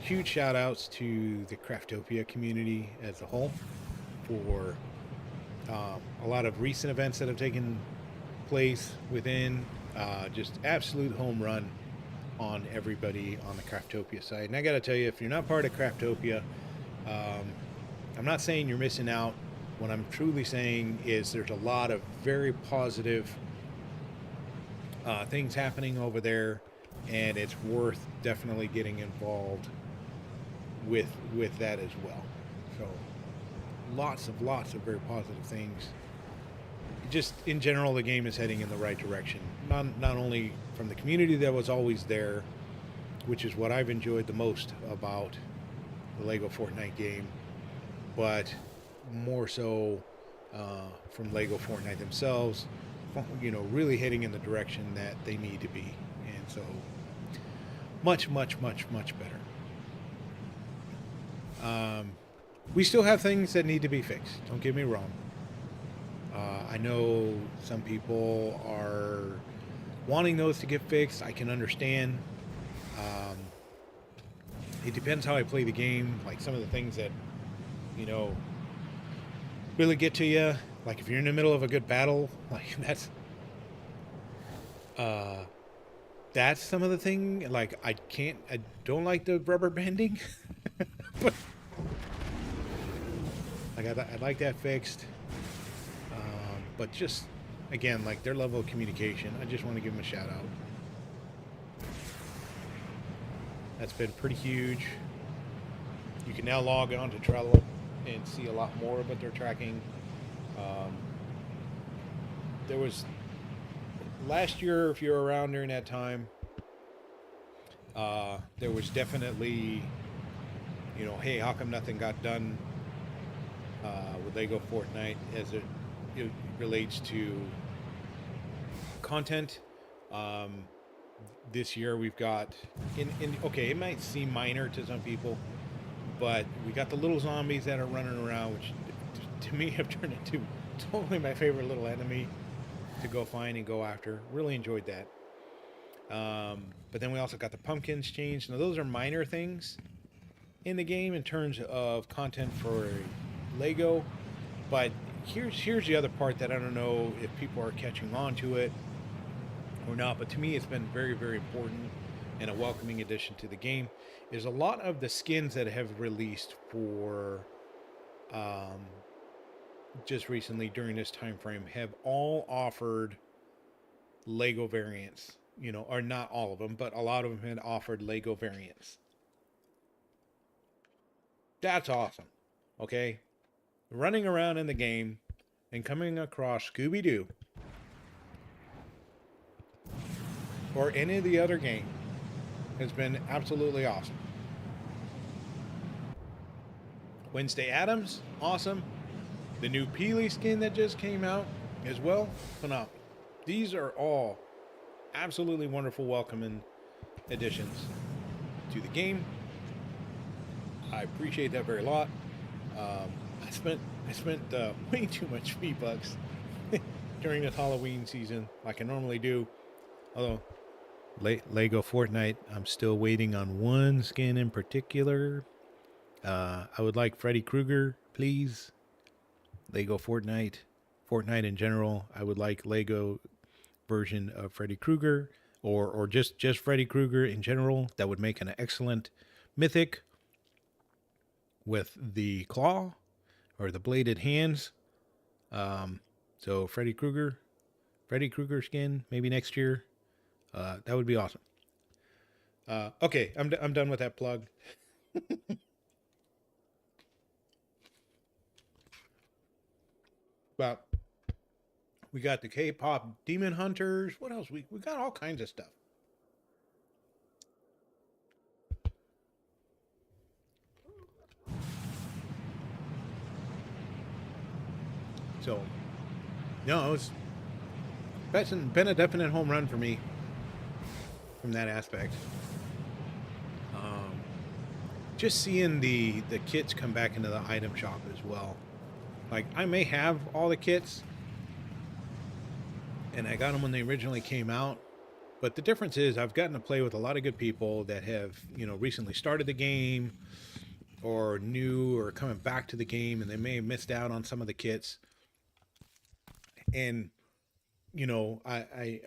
Huge shout outs to the Craftopia community as a whole for a lot of recent events that have taken place within. Just absolute home run on everybody on the Craftopia side. And I got to tell you, if you're not part of Craftopia, I'm not saying you're missing out. What I'm truly saying is there's a lot of very positive things happening over there, and it's worth definitely getting involved with that as well. So lots of very positive things. Just in general, the game is heading in the right direction. Not only from the community that was always there, which is what I've enjoyed the most about the Lego Fortnite game, but more so from Lego Fortnite themselves, really heading in the direction that they need to be. And so much better. We still have things that need to be fixed, don't get me wrong. I know some people are wanting those to get fixed. I can understand. It depends how I play the game. Like some of the things that, really get to you. Like if you're in the middle of a good battle, like that's some of the thing. Like I don't like the rubber banding, but like I'd like that fixed. But just, again, like their level of communication, I just want to give them a shout out. That's been pretty huge. You can now log on to Trello and see a lot more of what they're tracking. There was, last year, if you're around during that time, there was definitely, hey, how come nothing got done with Lego Fortnite as it relates to content. This year we've got okay, it might seem minor to some people, but we got the little zombies that are running around, which to me have turned into totally my favorite little enemy to go find and go after. Really enjoyed that. But then we also got the pumpkins changed. Now those are minor things in the game in terms of content for Lego, but here's the other part that I don't know if people are catching on to it or not, but to me it's been very, very important and a welcoming addition to the game. Is a lot of the skins that have released for just recently during this time frame have all offered Lego variants, or not all of them, but a lot of them had offered Lego variants. That's awesome. Okay, running around in the game and coming across Scooby-Doo or any of the other game has been absolutely awesome. Wednesday Addams, awesome. The new Peely skin that just came out as well, phenomenal. These are all absolutely wonderful, welcoming additions to the game. I appreciate that very lot. I spent way too much V-Bucks during this Halloween season, like I normally do. Although Lego Fortnite, I'm still waiting on one skin in particular. I would like Freddy Krueger, please. Lego Fortnite, Fortnite in general. I would like Lego version of Freddy Krueger, or just Freddy Krueger in general. That would make an excellent mythic with the claw or the bladed hands. Um, so Freddy Krueger skin, maybe next year. That would be awesome. Okay, I'm done with that plug. Well, we got the K-pop Demon Hunters. What else? We got all kinds of stuff. So, no, been a definite home run for me from that aspect. Um, just seeing the kits come back into the item shop as well. Like I may have all the kits, and I got them when they originally came out. But the difference is I've gotten to play with a lot of good people that have recently started the game or new or coming back to the game, and they may have missed out on some of the kits. And I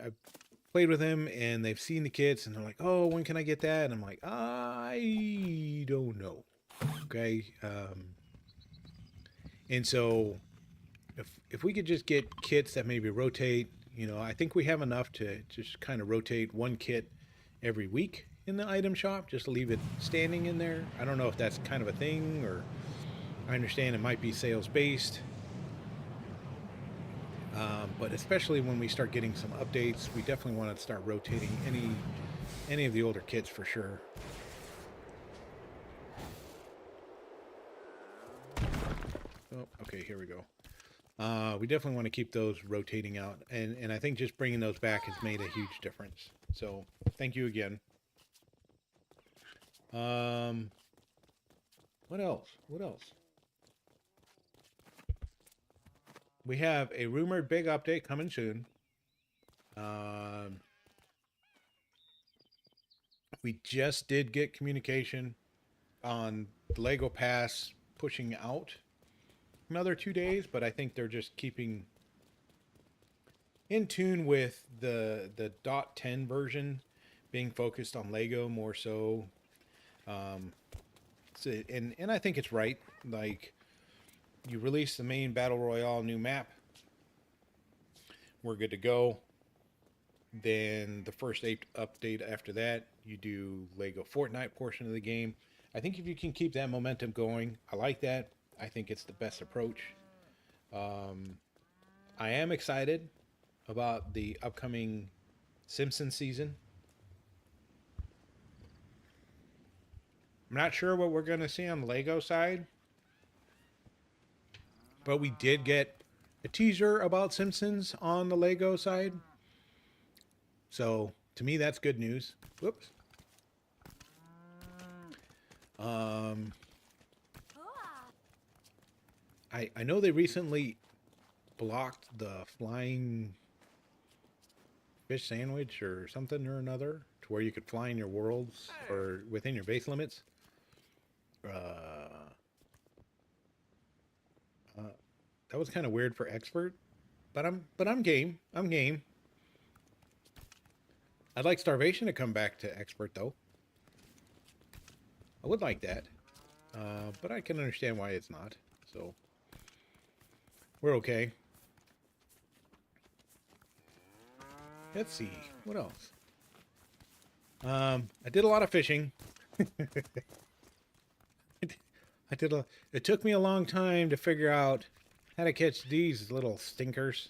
played with them, and they've seen the kits, and they're like, "Oh, when can I get that?" And I'm like, "I don't know." Okay, and so if we could just get kits that maybe rotate, I think we have enough to just kind of rotate one kit every week in the item shop, just leave it standing in there. I don't know if that's kind of a thing, or I understand it might be sales based. But especially when we start getting some updates, we definitely want to start rotating any of the older kits for sure. Oh, okay, here we go. We definitely want to keep those rotating out, and I think just bringing those back has made a huge difference. So thank you again. What else? What else? We have a rumored big update coming soon. We just did get communication on the Lego Pass pushing out another 2 days, but I think they're just keeping in tune with the .10 version being focused on Lego more so. And I think it's right. Like, you release the main Battle Royale new map, we're good to go. Then the first update after that, you do Lego Fortnite portion of the game. I think if you can keep that momentum going, I like that. I think it's the best approach. I am excited about the upcoming Simpsons season. I'm not sure what we're going to see on the Lego side, but we did get a teaser about Simpsons on the Lego side. So to me, that's good news. Whoops. I know they recently blocked the flying fish sandwich or something or another to where you could fly in your worlds or within your base limits. Uh, that was kind of weird for expert, but I'm game. I'm game. I'd like starvation to come back to expert though. I would like that, but I can understand why it's not. So we're okay. Let's see what else. I did a lot of fishing. It took me a long time to figure out how to catch these little stinkers.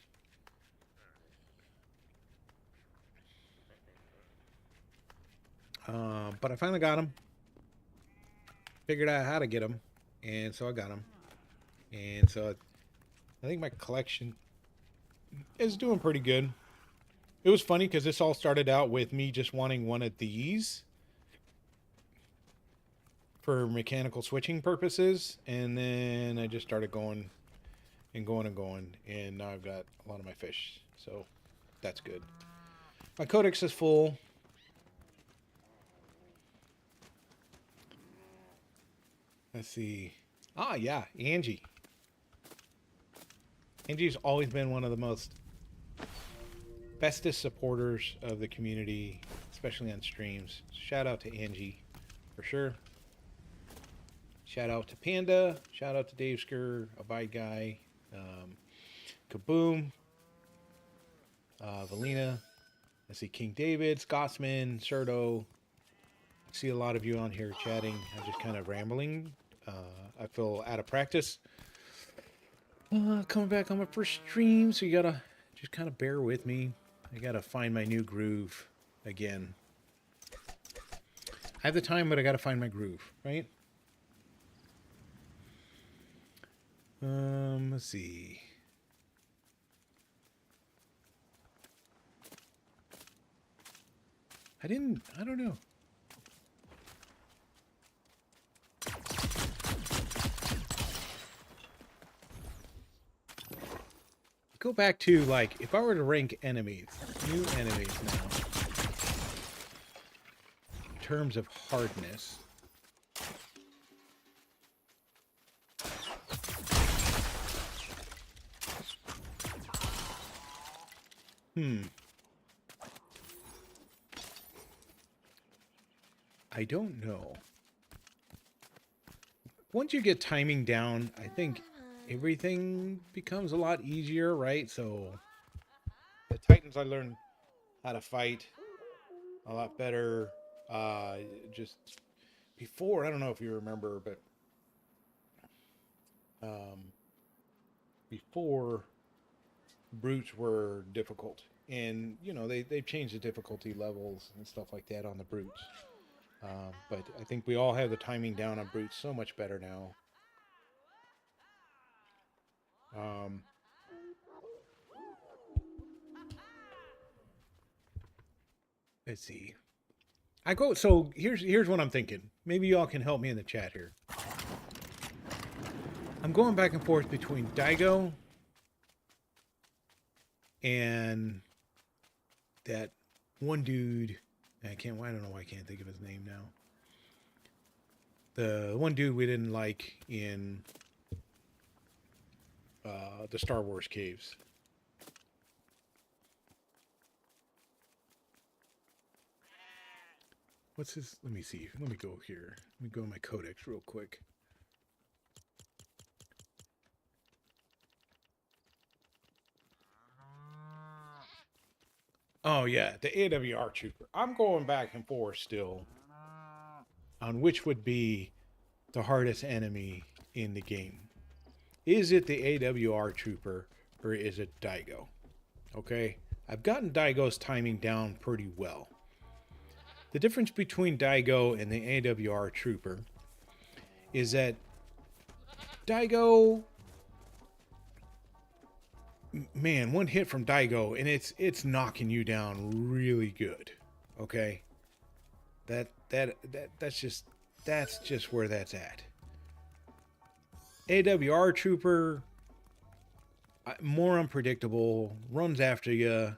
But I finally got them. Figured out how to get them, and so I got them. And so I think my collection is doing pretty good. It was funny because this all started out with me just wanting one of these for mechanical switching purposes, and then I just started going and going and going, and now I've got a lot of my fish, so that's good. My codex is full. Let's see. Ah, yeah, Angie. Angie's always been one of the most bestest supporters of the community, especially on streams. Shout out to Angie, for sure. Shout out to Panda. Shout out to Dave Skur, Abide Guy, Kaboom, Valina. I see King David, Scotsman, Serto. I see a lot of you on here chatting. I'm just kind of rambling. I feel out of practice. Coming back on my first stream, so you gotta just kind of bear with me. I gotta find my new groove again. I have the time, but I gotta find my groove, right? Let's see. I don't know. Go back to, like, if I were to rank enemies, new enemies now, in terms of hardness. I don't know. Once you get timing down, I think everything becomes a lot easier, right? So the Titans, I learned how to fight a lot better. Just before, I don't know if you remember, but before, brutes were difficult, and you know they've changed the difficulty levels and stuff like that on the brutes. But I think we all have the timing down on brutes so much better now. Let's see. So here's what I'm thinking. Maybe y'all can help me in the chat here. I'm going back and forth between Daigo and that one dude. I don't know why I can't think of his name now. The one dude we didn't like in the Star Wars caves. What's his? Let me see. Let me go here. Let me go to my codex real quick. Oh yeah, the AWR trooper. I'm going back and forth still on which would be the hardest enemy in the game. Is it the AWR trooper or is it Daigo? Okay, I've gotten Daigo's timing down pretty well. The difference between Daigo and the AWR trooper is that Daigo, man, one hit from Daigo and it's knocking you down really good. Okay, that's just where that's at. AWR trooper, more unpredictable, runs after you.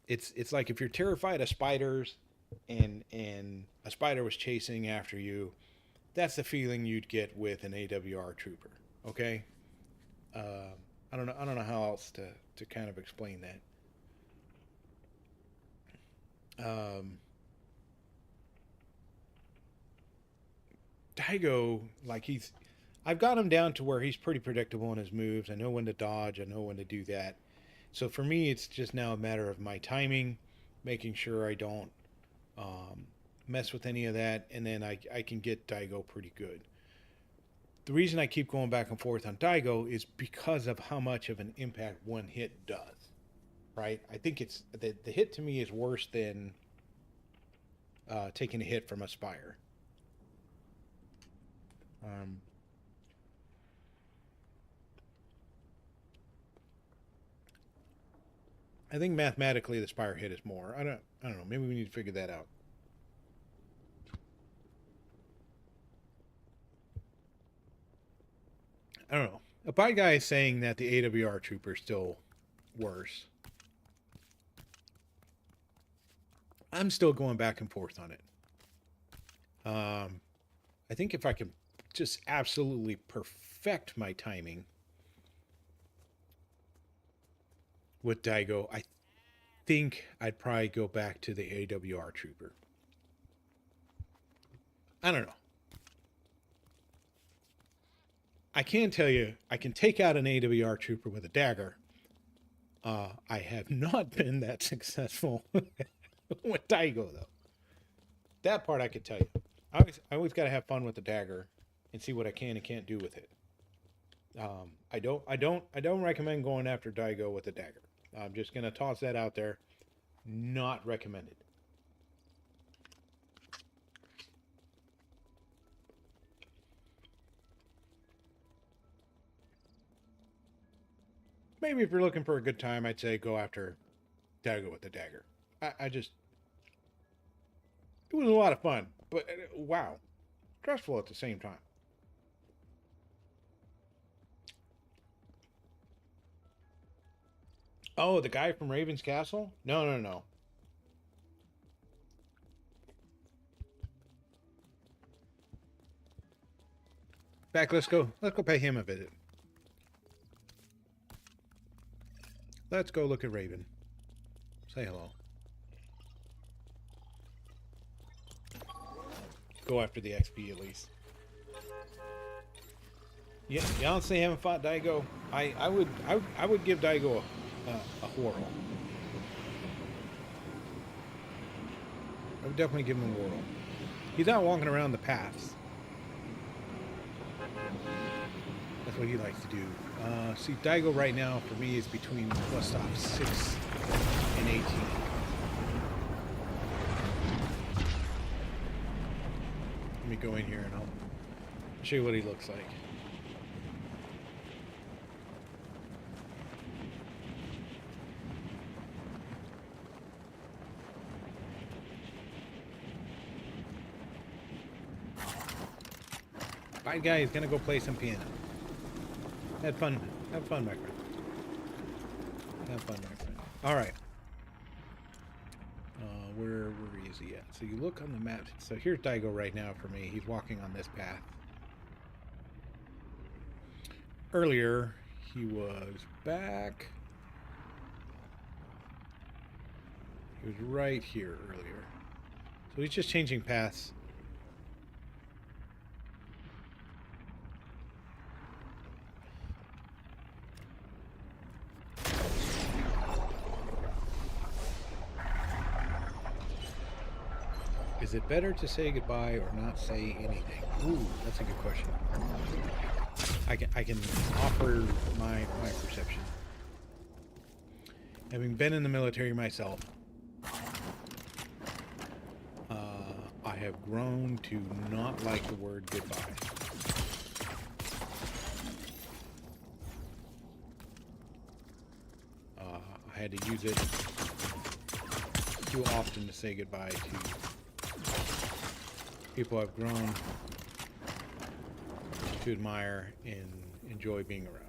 It's like if you're terrified of spiders and a spider was chasing after you, that's the feeling you'd get with an AWR trooper. Okay, I don't know how else to kind of explain that. Daigo, like I've got him down to where he's pretty predictable in his moves. I know when to dodge. I know when to do that. So for me, it's just now a matter of my timing, making sure I don't mess with any of that, and then I can get Daigo pretty good. The reason I keep going back and forth on Daigo is because of how much of an impact one hit does, right? I think it's the hit to me is worse than taking a hit from a Spire. I think mathematically the Spire hit is more. I don't know. Maybe we need to figure that out. I don't know. A bad guy is saying that the AWR trooper is still worse. I'm still going back and forth on it. I think if I can just absolutely perfect my timing with Daigo, I think I'd probably go back to the AWR trooper. I don't know. I can tell you, I can take out an AWR trooper with a dagger. I have not been that successful with Daigo, though. That part I could tell you. I always got to have fun with the dagger and see what I can and can't do with it. I don't recommend going after Daigo with a dagger. I'm just gonna toss that out there. Not recommended. Maybe if you're looking for a good time, I'd say go after Daigo with the dagger. I just, it was a lot of fun, but wow, stressful at the same time. Oh, the guy from Raven's Castle? No, no, no. Back, let's go. Let's go pay him a visit. Let's go look at Raven. Say hello. Go after the XP at least. Yeah, you honestly haven't fought Daigo. I would give Daigo a whirl. I would definitely give him a whirl. He's not walking around the paths. That's what he likes to do. See, Daigo right now for me is between plus stop 6 and 18. Let me go in here and I'll show you what he looks like. Bye, guys. Gonna go play some piano. Have fun. Have fun, my friend. Have fun, my friend. All right. Where is he at? So you look on the map. So here's Daigo right now for me. He's walking on this path. Earlier, he was back. He was right here earlier. So he's just changing paths. Is it better to say goodbye or not say anything? Ooh, that's a good question. I can offer my perception. Having been in the military myself, I have grown to not like the word goodbye. I had to use it too often to say goodbye to people I've grown to admire and enjoy being around.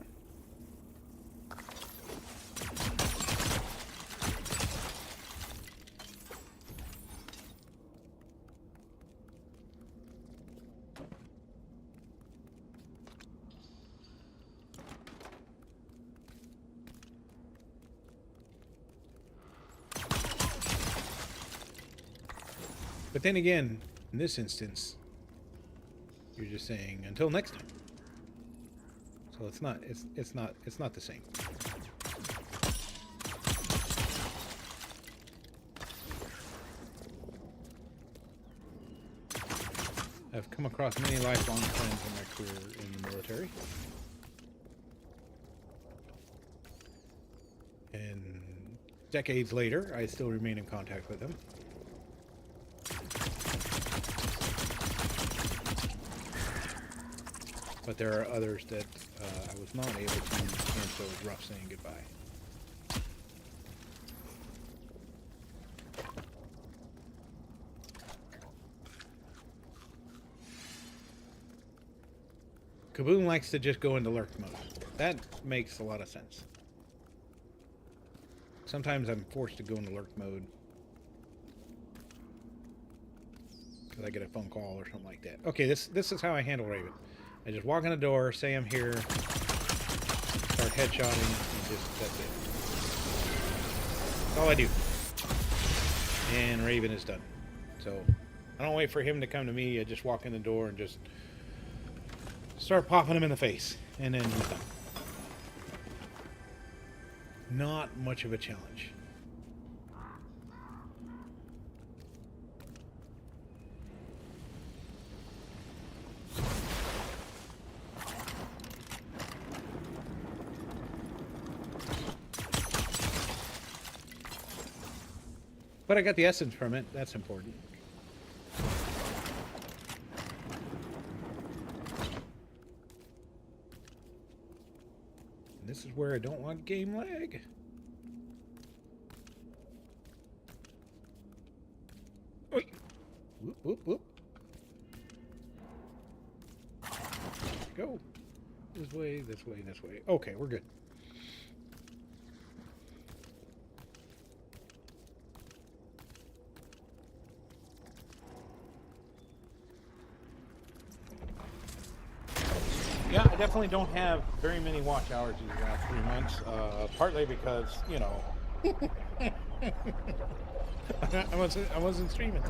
But then again, in this instance, you're just saying until next time. So it's not the same. I've come across many lifelong friends in my career in the military. And decades later, I still remain in contact with them. But there are others that I was not able to, and so it was rough saying goodbye. Kaboom likes to just go into lurk mode. That makes a lot of sense. Sometimes I'm forced to go into lurk mode because I get a phone call or something like that. Okay, this is how I handle Raven. I just walk in the door, say I'm here, start headshotting, and that's it. That's all I do. And Raven is done. So I don't wait for him to come to me. I just walk in the door and just start popping him in the face, and then he's done. Not much of a challenge. But I got the essence from it. That's important. And this is where I don't want game lag. Oy. Whoop, whoop, whoop. Go. This way, this way, this way. Okay, we're good. Yeah, I definitely don't have very many watch hours these last 3 months. Partly because, you know, I wasn't streaming.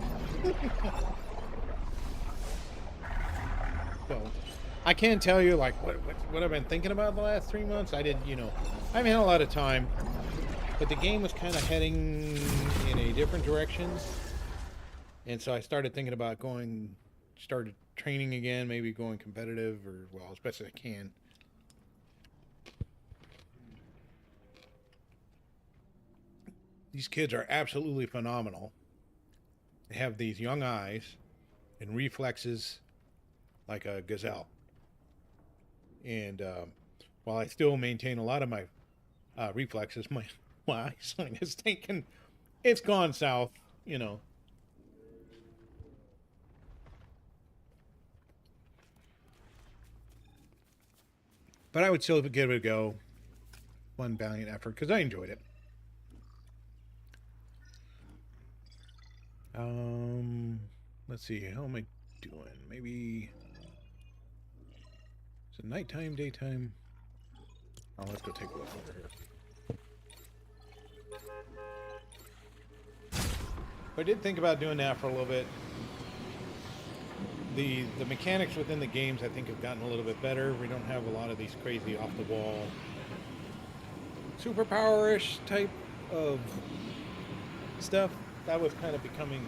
So, I can't tell you like what I've been thinking about the last 3 months. I haven't had a lot of time, but the game was kind of heading in a different direction, and so I started thinking about started training again, maybe going competitive, or well, as best as I can. These kids are absolutely phenomenal. They have these young eyes and reflexes like a gazelle. And while I still maintain a lot of my reflexes, my eyesight is thinking it's gone south, you know. But I would still give it a go. One valiant effort because I enjoyed it. Let's see. How am I doing? Maybe is it nighttime, daytime? Oh, let's go take a look over here. I did think about doing that for a little bit. The mechanics within the games, I think, have gotten a little bit better. We don't have a lot of these crazy off-the-wall, superpower-ish type of stuff. That was kind of becoming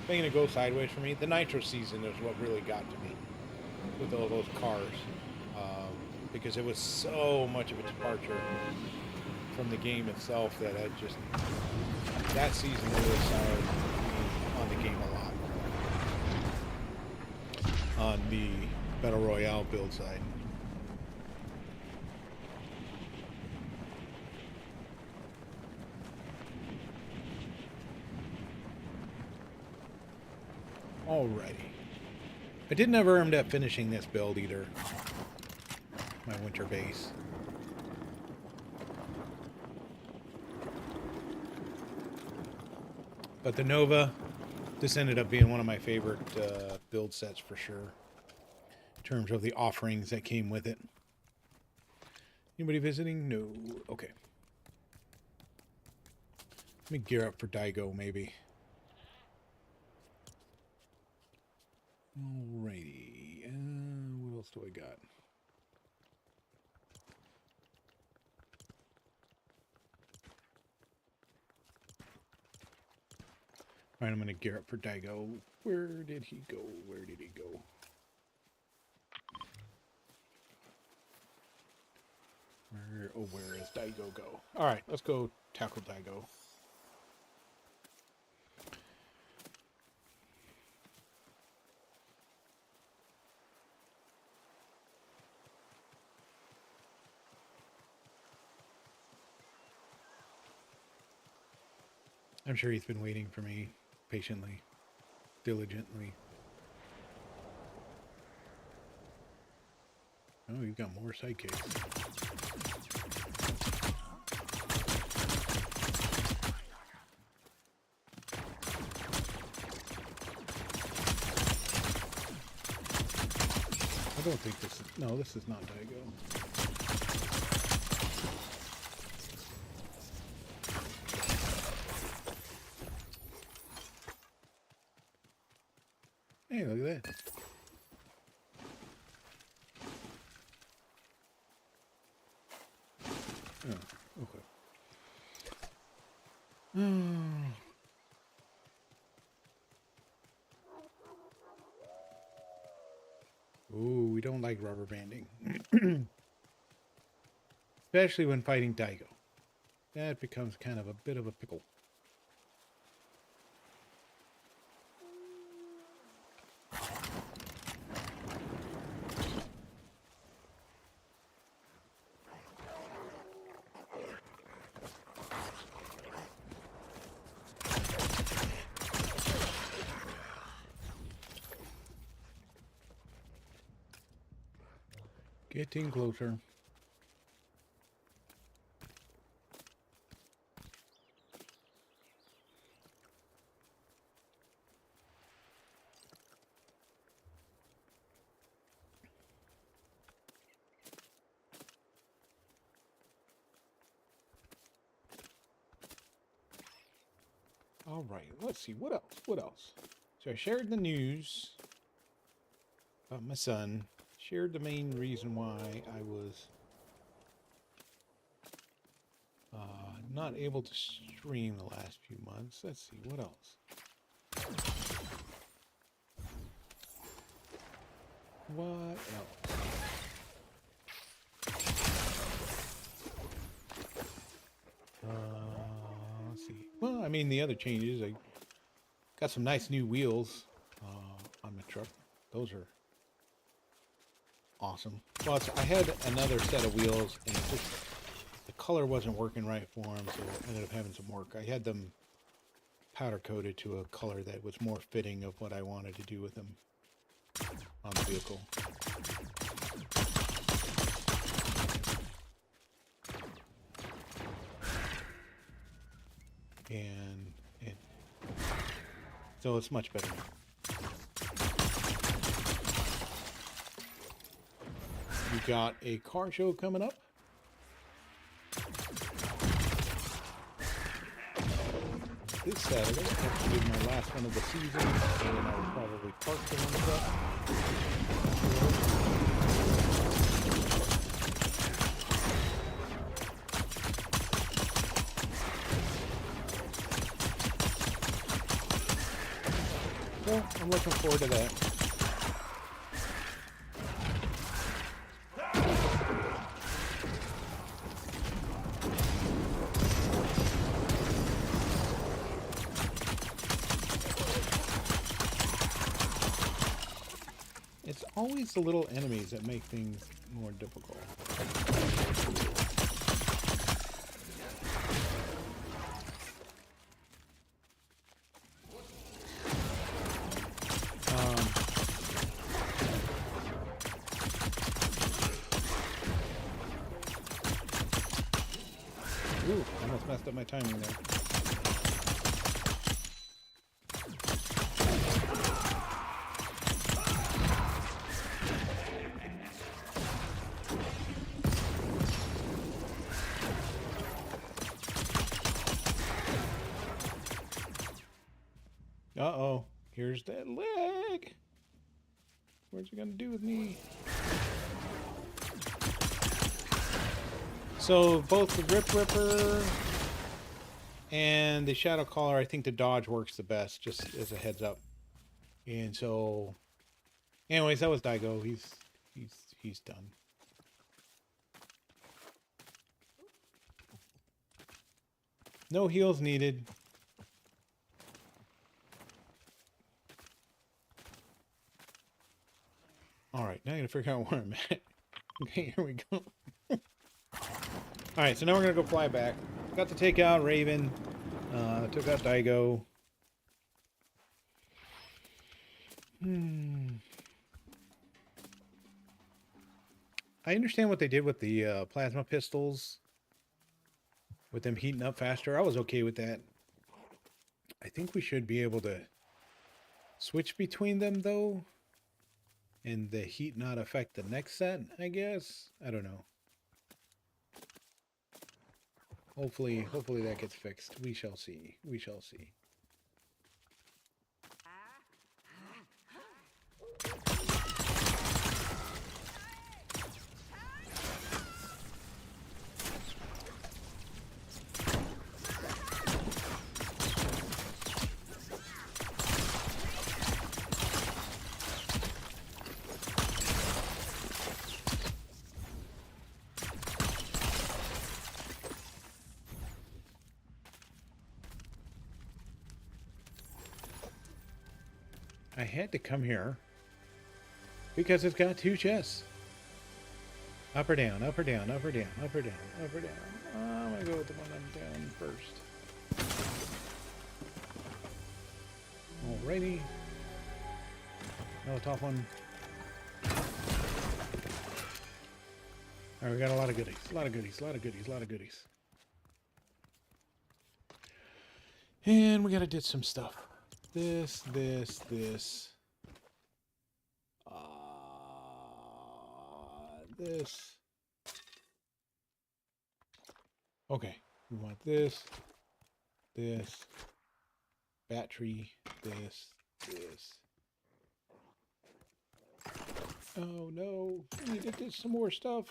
to go sideways for me. The Nitro season is what really got to me with all those cars, because it was so much of a departure from the game itself that that season really soured me on the game a lot. On the Battle Royale build side. Alrighty. I did never end up finishing this build either. My winter base. But the Nova, this ended up being one of my favorite build sets for sure. In terms of the offerings that came with it. Anybody visiting? No. Okay. Let me gear up for Daigo, maybe. Alrighty. What else do I got? Alright, I'm going to gear up for Daigo. Where did he go? Where did he go? Where is Daigo go? Alright, let's go tackle Daigo. I'm sure he's been waiting for me patiently, diligently. Oh, you've got more sidekicks. I don't think this is... No, this is not Daigo. Hey, look at that. Oh, okay. Ooh, we don't like rubber banding. Especially when fighting Daigo. That becomes kind of a bit of a pickle. Getting closer. All right, let's see. What else? What else? So I shared the news about my son. Shared the main reason why I was not able to stream the last few months. Let's see. What else? What else? Let's see. Well, I mean, the other changes, I got some nice new wheels on my truck. Those are awesome. Plus, I had another set of wheels, and just the color wasn't working right for them, so I ended up having some work. I had them powder coated to a color that was more fitting of what I wanted to do with them on the vehicle. And so it's much better now. We got a car show coming up. This Saturday, that's to be my last one of the season, and I'll probably park the ones up. So I'm looking forward to that. It's always the little enemies that make things more difficult. Ooh, almost messed up my timing there. Uh-oh, here's that leg. What's it gonna do with me? So both the Rip Ripper and the Shadow Caller, I think the dodge works the best, just as a heads up. And so, anyways, that was Daigo. He's done. No heals needed. All right, now I gotta figure out where I'm at. Okay, here we go. All right, so now we're gonna go fly back. Got to take out Raven. Took out Daigo. I understand what they did with the plasma pistols, with them heating up faster. I was okay with that. I think we should be able to switch between them, though, and the heat not affect the next set, I guess. I don't know. Hopefully that gets fixed. We shall see. We shall see. I had to come here because it's got two chests. Up or down, up or down, up or down, up or down, up or down. I'm gonna go with the one I'm down first. Alrighty. No, top one. Alright, we got a lot of goodies. A lot of goodies, a lot of goodies, a lot of goodies. And we gotta ditch some stuff. This. This. Okay, we want this, battery, this. Oh no, we need to ditch some more stuff.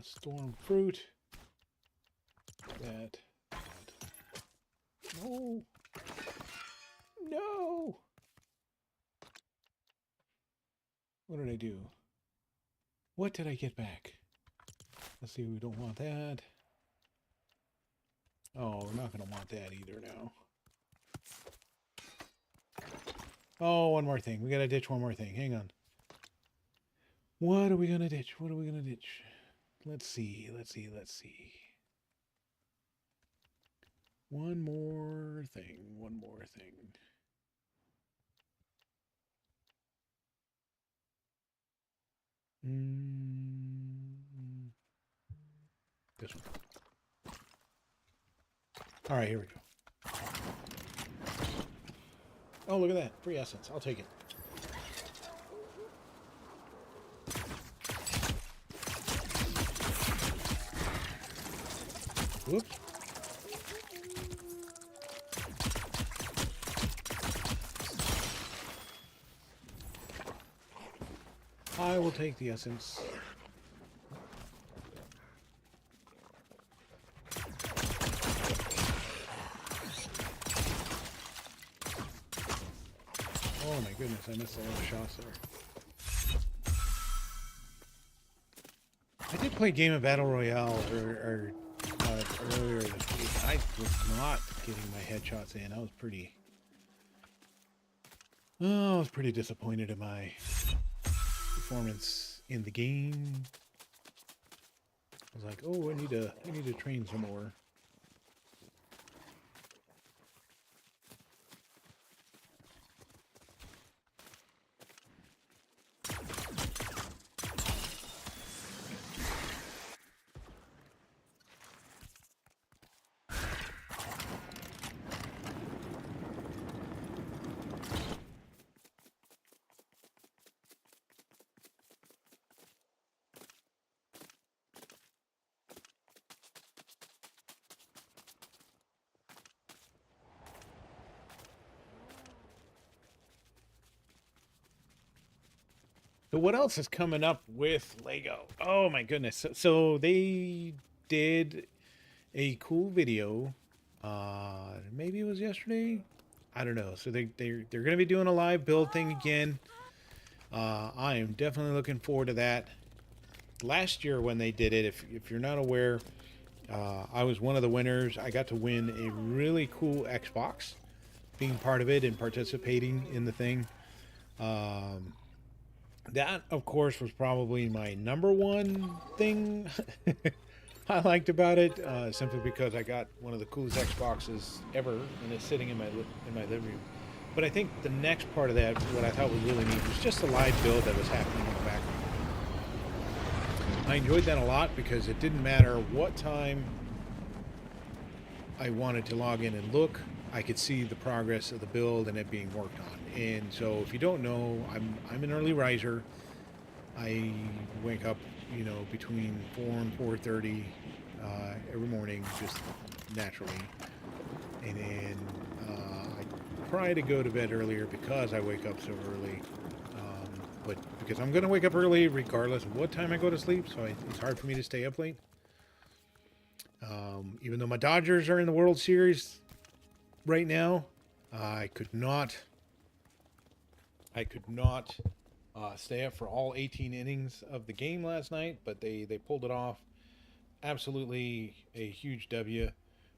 Storm fruit. That. No. No. What did I do? What did I get back? Let's see, we don't want that. Oh, we're not going to want that either now. Oh, one more thing. We got to ditch one more thing. Hang on. What are we going to ditch? What are we going to ditch? Let's see. One more thing. This one. All right, here we go. Oh, look at that. Free essence. I'll take it. Whoops. I will take the essence. Oh my goodness, I missed a lot of shots there. I did play a game of Battle Royale earlier this week. I was not getting my headshots in. I was pretty disappointed in my performance in the game. I was like, oh, I need to train some more. So what else is coming up with Lego? Oh my goodness. So they did a cool video. Maybe it was yesterday. I don't know. So they're going to be doing a live build thing again. I am definitely looking forward to that. Last year when they did it, if you're not aware, I was one of the winners. I got to win a really cool Xbox, being part of it and participating in the thing. That, of course, was probably my number one thing I liked about it, simply because I got one of the coolest Xboxes ever, and it's sitting in my living room. But I think the next part of that, what I thought was really neat, was just the live build that was happening in the background. I enjoyed that a lot because it didn't matter what time I wanted to log in and look, I could see the progress of the build and it being worked on. And so if you don't know, I'm an early riser. I wake up, between 4 and 4:30 every morning, just naturally. And then I try to go to bed earlier because I wake up so early. But because I'm going to wake up early regardless of what time I go to sleep, so it's hard for me to stay up late. Even though my Dodgers are in the World Series right now, I could not stay up for all 18 innings of the game last night, but they pulled it off. Absolutely a huge W.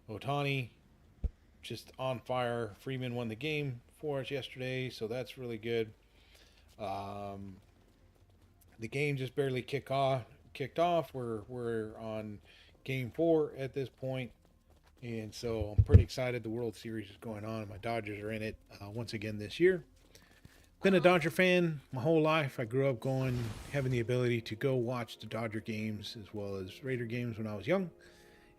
Otani just on fire. Freeman won the game for us yesterday, so that's really good. The game just barely kicked off. We're on game 4 at this point, and so I'm pretty excited. The World Series is going on. My Dodgers are in it once again this year. Been a Dodger fan my whole life. I grew up having the ability to go watch the Dodger games as well as Raider games when I was young.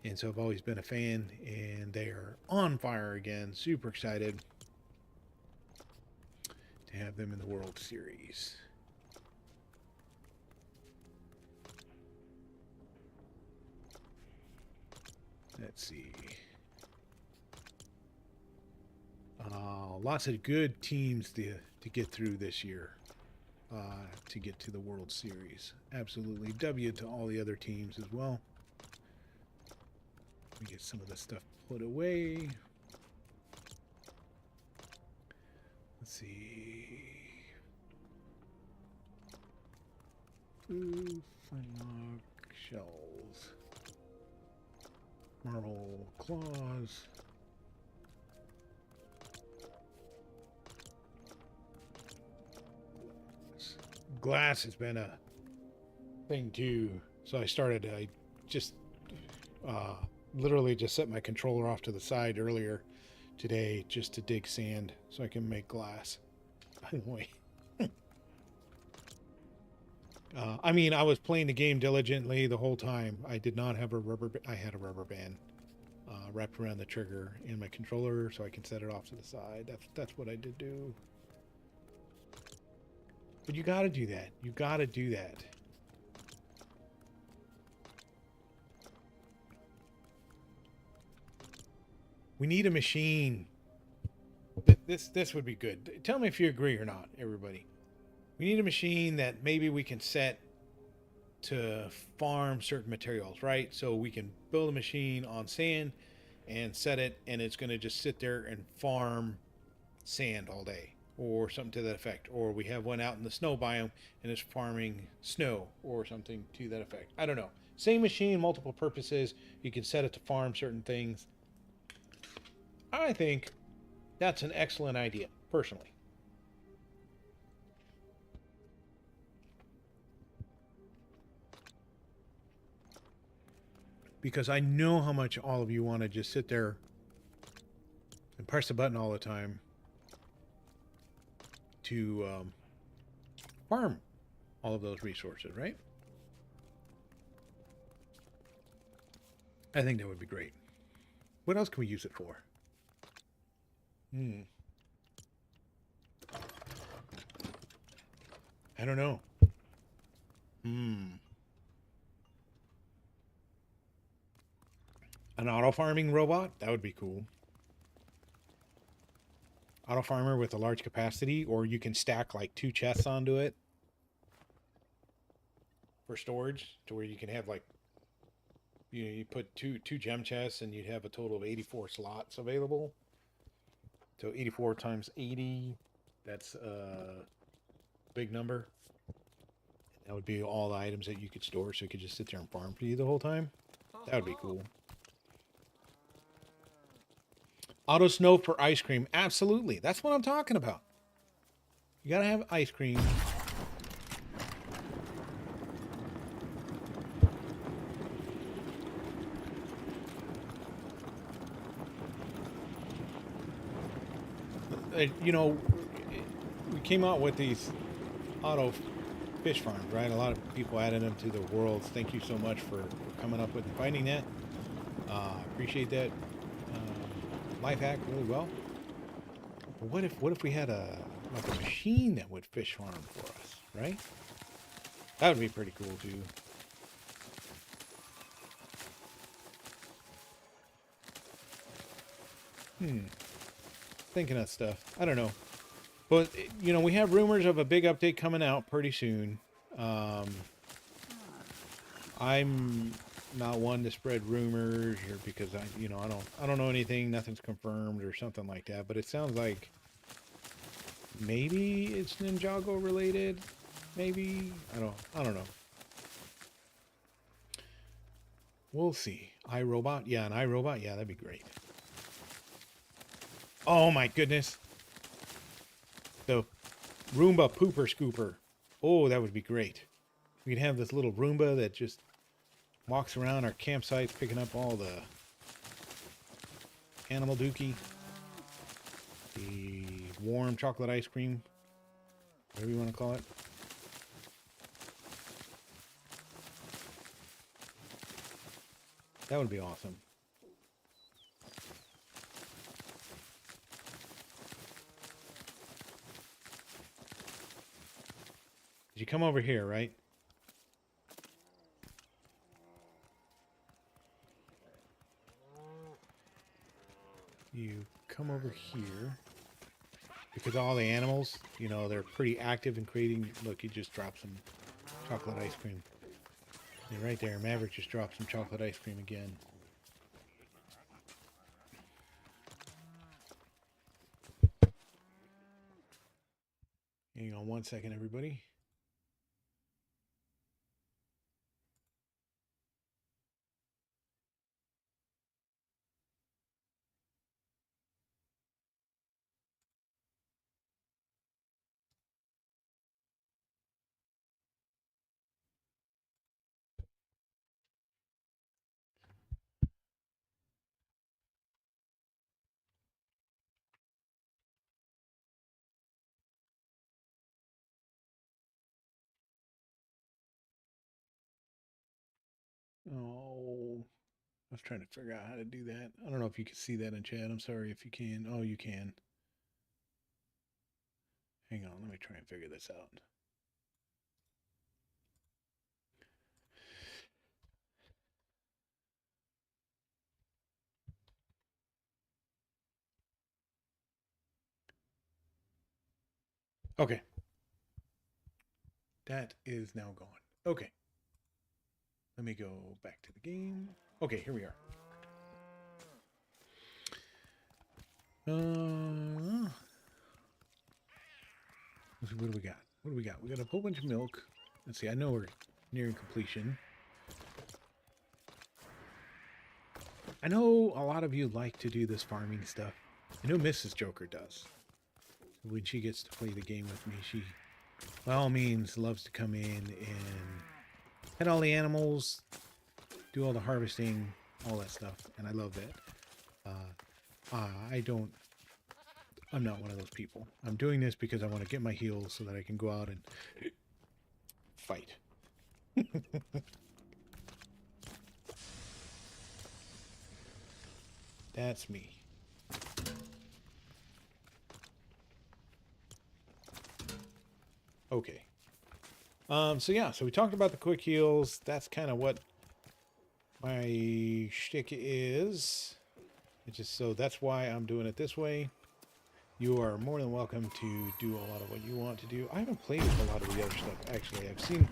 And so I've always been a fan, and they are on fire again. Super excited to have them in the World Series. Let's see. Lots of good teams to get through this year to get to the World Series. Absolutely. W to all the other teams as well. Let me get some of this stuff put away. Let's see. Blue Flinlock shells. Marble claws. Glass has been a thing too. So I just literally just set my controller off to the side earlier today just to dig sand so I can make glass. By the way. I was playing the game diligently the whole time. I did not have I had a rubber band wrapped around the trigger in my controller so I can set it off to the side. That's what I did do. But you got to do that. You got to do that. We need a machine. This would be good. Tell me if you agree or not, everybody. We need a machine that maybe we can set to farm certain materials, right? So we can build a machine on sand and set it, and it's going to just sit there and farm sand all day, or something to that effect. Or we have one out in the snow biome and it's farming snow or something to that effect. I don't know. Same machine, multiple purposes. You can set it to farm certain things. I think that's an excellent idea, personally. Because I know how much all of you want to just sit there and press the button all the time to farm all of those resources, right? I think that would be great. What else can we use it for? I don't know. An auto farming robot? That would be cool. Auto farmer with a large capacity, or you can stack like 2 chests onto it for storage, to where you can have like, you put two gem chests and you'd have a total of 84 slots available. So 84 times 80, that's a big number. That would be all the items that you could store, so you could just sit there and farm for you the whole time. That would be cool. Auto snow for ice cream. Absolutely. That's what I'm talking about. You gotta have ice cream. you know, we came out with these auto fish farms, right? A lot of people added them to their worlds. Thank you so much for coming up with and finding that. Appreciate that life hack really well. But what if we had a machine that would fish farm for us, right? That would be pretty cool too. Thinking of stuff. I don't know. But, you know, we have rumors of a big update coming out pretty soon. I'm not one to spread rumors or because I don't know anything, nothing's confirmed or something like that, but it sounds like maybe it's Ninjago related. Maybe. I don't know. We'll see. iRobot? Yeah, an iRobot? Yeah, that'd be great. Oh my goodness. The Roomba pooper scooper. Oh, that would be great. We could have this little Roomba that just walks around our campsites picking up all the animal dookie. The warm chocolate ice cream. Whatever you want to call it. That would be awesome. You come over here, right? You come over here. Because all the animals, you know, they're pretty active in creating... Look, he just dropped some chocolate ice cream. And right there, Maverick just dropped some chocolate ice cream again. Hang on one second, everybody. Oh, I was trying to figure out how to do that. I don't know if you can see that in chat. I'm sorry if you can. Oh, you can. Hang on, let me try and figure this out. Okay. That is now gone. Okay. Let me go back to the game. Okay, here we are. Let's see, what do we got? What do we got? We got a whole bunch of milk. Let's see, I know we're nearing completion. I know a lot of you like to do this farming stuff. I know Mrs. Joker does. When she gets to play the game with me, she, by all means, loves to come in and pet all the animals, do all the harvesting, all that stuff, and I love that. I'm not one of those people. I'm doing this because I want to get my heals so that I can go out and fight. That's me. Okay. So yeah, so we talked about the quick heals. That's kind of what my shtick is. It's just so that's why I'm doing it this way. You are more than welcome to do a lot of what you want to do. I haven't played with a lot of the other stuff, actually. I've seen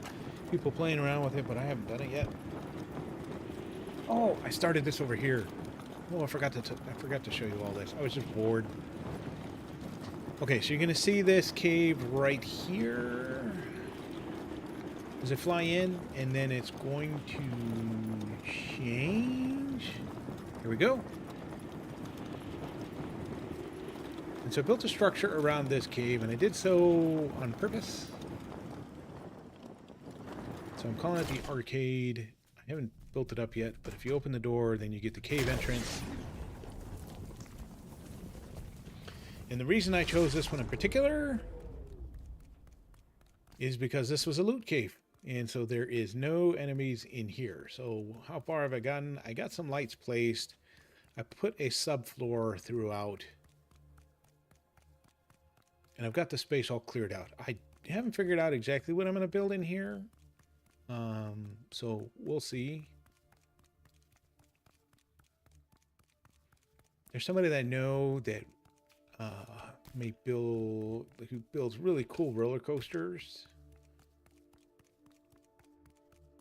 people playing around with it, but I haven't done it yet. Oh, I started this over here. Oh, I forgot to show you all this. I was just bored. Okay, so you're going to see this cave right here. Does it fly in? And then it's going to change. Here we go. And so I built a structure around this cave, and I did so on purpose. So I'm calling it the arcade. I haven't built it up yet, but if you open the door, then you get the cave entrance. And the reason I chose this one in particular is because this was a loot cave. And so there is no enemies in here. So how far have I gotten? I got some lights placed. I put a subfloor throughout. And I've got the space all cleared out. I haven't figured out exactly what I'm going to build in here. So we'll see. There's somebody that I know that may build, who builds really cool roller coasters.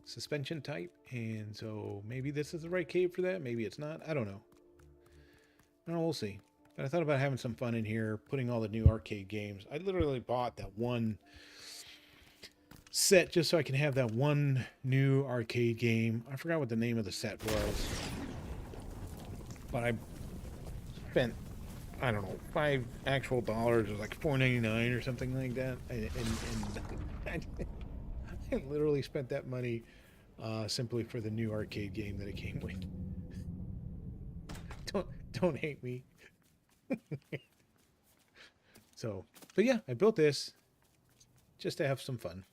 Suspension type. And so maybe this is the right cave for that. Maybe it's not. I don't know. No, we'll see. But I thought about having some fun in here, putting all the new arcade games. I literally bought that one set just so I can have that one new arcade game. I forgot what the name of the set was. But I spent, I don't know, $5 actual dollars. It was like $4.99 or something like that. And I literally spent that money simply for the new arcade game that it came with. Don't hate me. So, but yeah, I built this just to have some fun.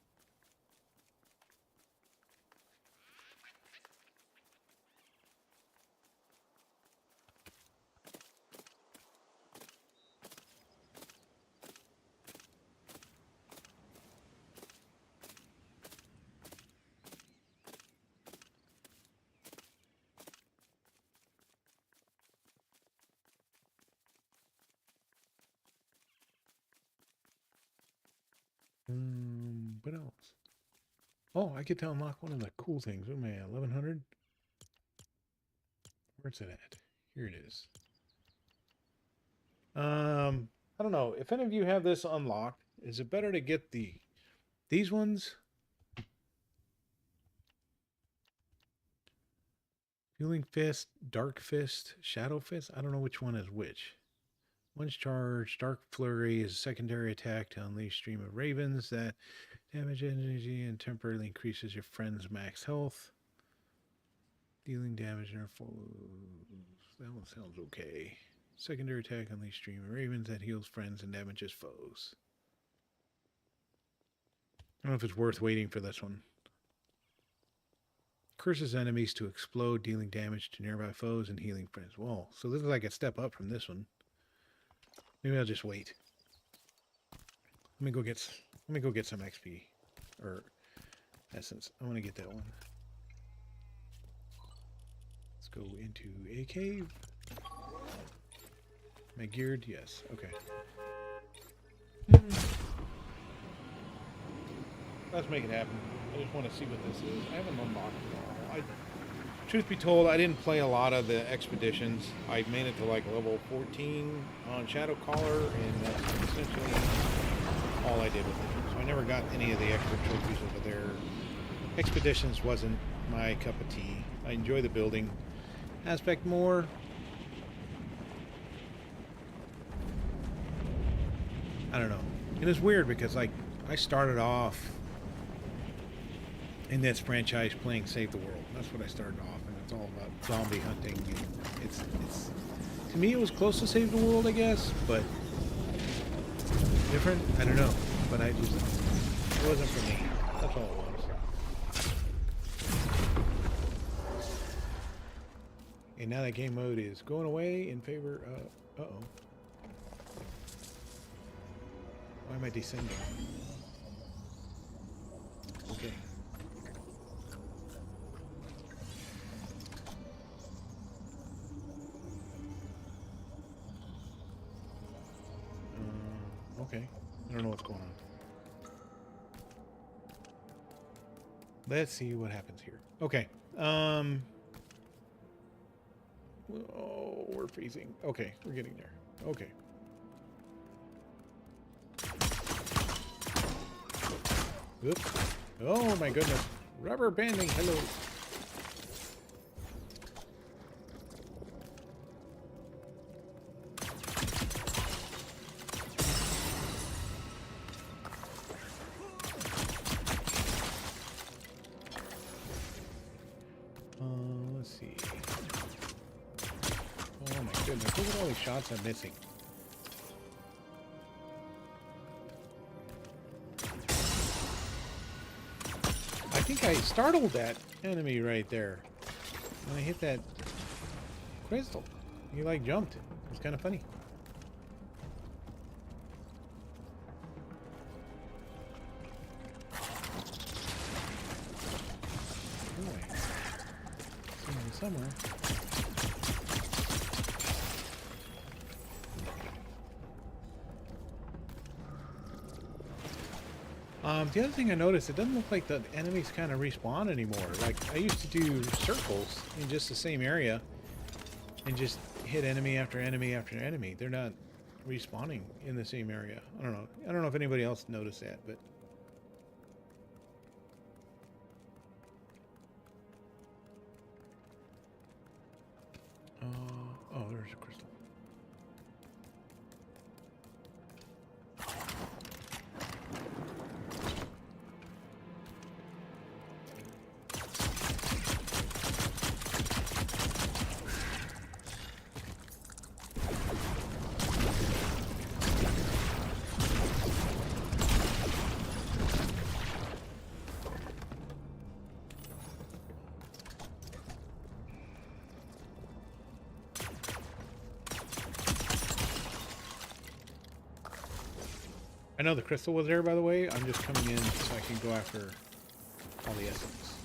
What else? Oh, I get to unlock one of the cool things. What am I at? 1100? Where's it at? Here it is. I don't know. If any of you have this unlocked, is it better to get these ones? Fueling Fist, Dark Fist, Shadow Fist? I don't know which one is which. Once charged, Dark Flurry is a secondary attack to unleash stream of ravens that damage energy and temporarily increases your friend's max health. Dealing damage in our foes. That one sounds okay. Secondary attack, unleash stream of ravens that heals friends and damages foes. I don't know if it's worth waiting for this one. Curses enemies to explode, dealing damage to nearby foes and healing friends. Whoa, so this is like a step up from this one. Maybe I'll just wait. Let me go get some XP or essence. I want to get that one. Let's go into a cave. Am I geared? Yes. Okay. Let's make it happen. I just want to see what this is. I haven't unlocked it all. Truth be told, I didn't play a lot of the expeditions. I made it to like level 14 on Shadow Caller, and that's essentially all I did with it. So I never got any of the extra trophies over there. Expeditions wasn't my cup of tea. I enjoy the building aspect more. I don't know. And it's weird because like I started off in this franchise playing Save the World. That's what I started off, and it's all about zombie hunting. And it's to me it was close to Save the World, I guess, but different. I don't know, but it wasn't for me. That's all it was. And now that game mode is going away in favor of. Uh-oh. Why am I descending? Okay. Okay. I don't know what's going on. Let's see what happens here. Okay. Oh, we're freezing. Okay, we're getting there. Okay. Oops. Oh my goodness. Rubber banding. Hello. Let's see. Oh my goodness. Look at all these shots I'm missing. think I startled that enemy right there when I hit that crystal. He like jumped. It was kind of funny. Anyway, somewhere. The other thing I noticed, it doesn't look like the enemies kind of respawn anymore. Like, I used to do circles in just the same area and just hit enemy after enemy after enemy. They're not respawning in the same area. I don't know. I don't know if anybody else noticed that, but... oh, there's a crystal. I know the crystal was there, by the way. I'm just coming in so I can go after all the essence.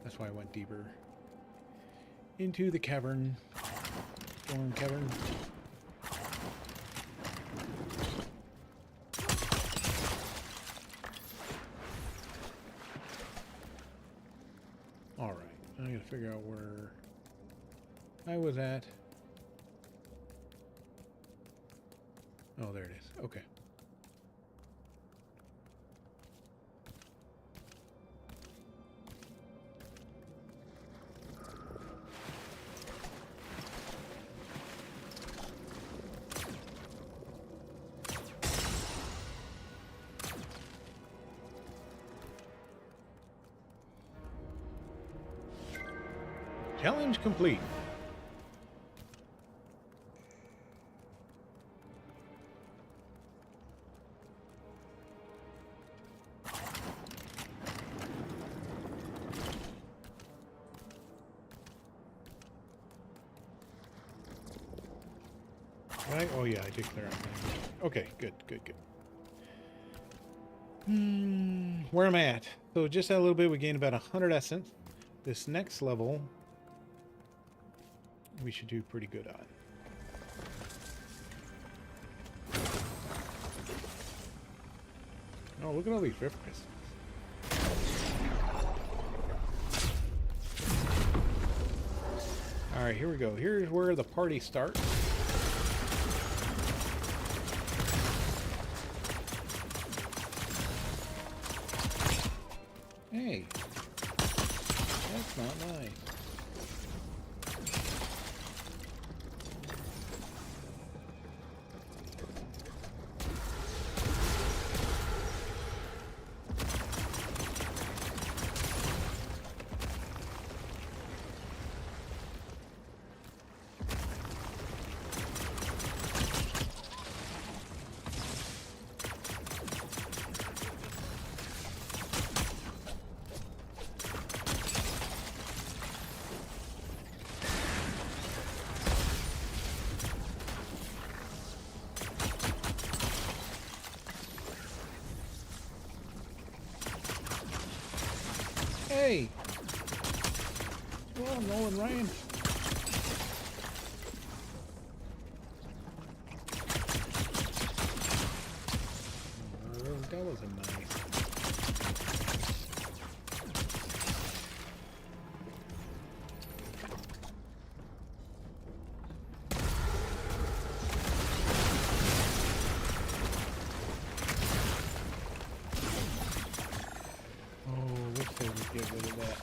That's why I went deeper into the cavern. Storm cavern. Alright, I gotta figure out where I was at. Oh, there it is. Okay. Challenge complete. Right? Oh yeah, I did clear out. Okay, good. Where am I at? So just a little bit, we gained about 100 essence. This next level, we should do pretty good on. Oh, look at all these rift crystals. All right, here we go. Here's where the party starts. Hey, that's not nice. Hey! Well, Nolan Ryan. That wasn't nice. Get rid of that.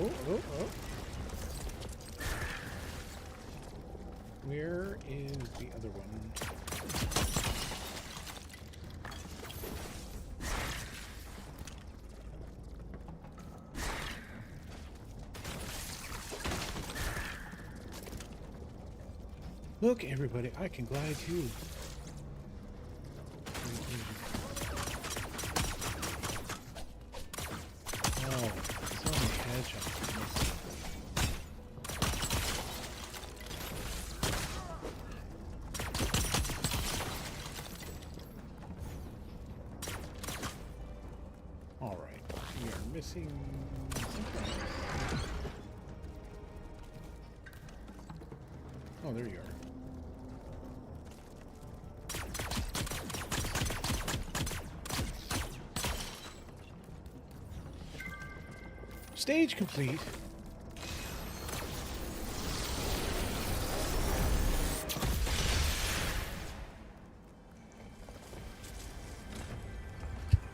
Oh. Where is the other one? Look, everybody, I can glide too. Oh, so many hedgehogs. All right, we are missing something. Oh, there you are. Stage complete.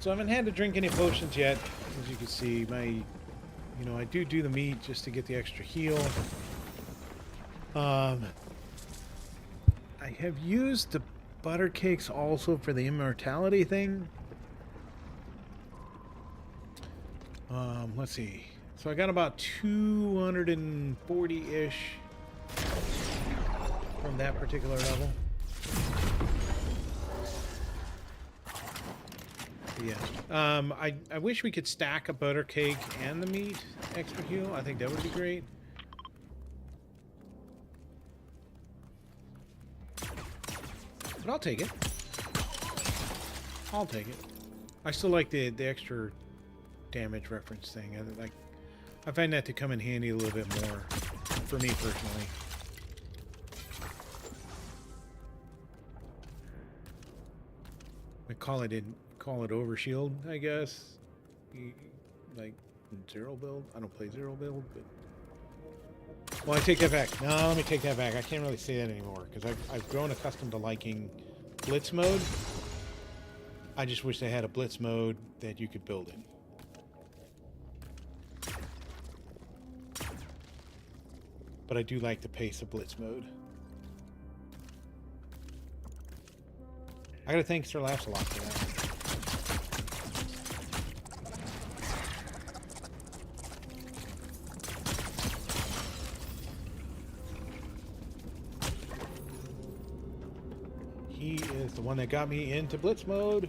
So I haven't had to drink any potions yet. As you can see, I do the meat just to get the extra heal. I have used the butter cakes also for the immortality thing. Let's see. So I got about 240-ish from that particular level. Yeah. I wish we could stack a butter cake and the meat extra heal. I think that would be great. But I'll take it. I'll take it. I still like the extra damage reference thing. I find that to come in handy a little bit more for me personally. I call it overshield, I guess. Like zero build. I don't play zero build, but well, I take that back. No, let me take that back. I can't really say that anymore because I've grown accustomed to liking blitz mode. I just wish they had a blitz mode that you could build in. But I do like the pace of blitz mode. I gotta thank Sir Laughs a lot for that. He is the one that got me into blitz mode.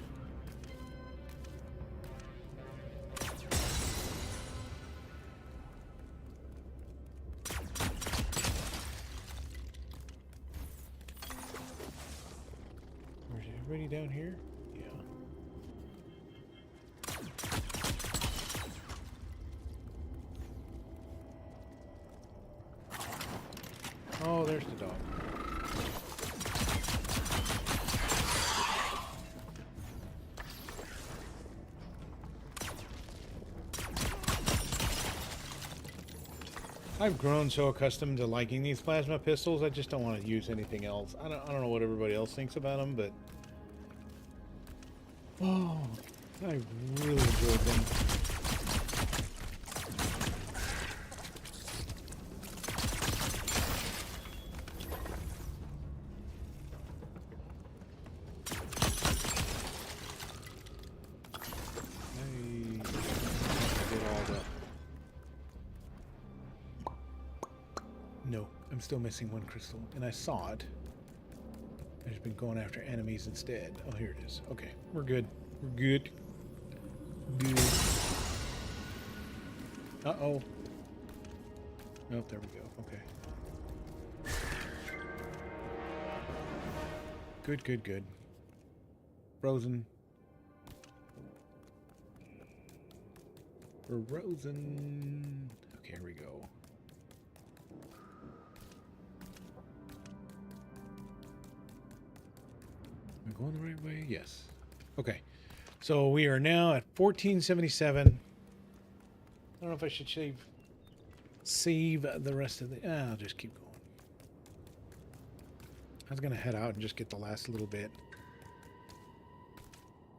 Down here? Yeah. Oh, there's the dog. I've grown so accustomed to liking these plasma pistols, I just don't want to use anything else. I don't know what everybody else thinks about them, but oh, I really enjoyed them. No, I'm still missing one crystal, and I saw it. I've just been going after enemies instead. Oh, here it is. Okay, we're good. We're good. Good. Uh-oh. Oh, there we go. Okay. Good. Frozen. Frozen. Okay, here we go. Am I going the right way? Yes. Okay. So we are now at 1477. I don't know if I should save the rest of the... I'll just keep going. I was going to head out and just get the last little bit.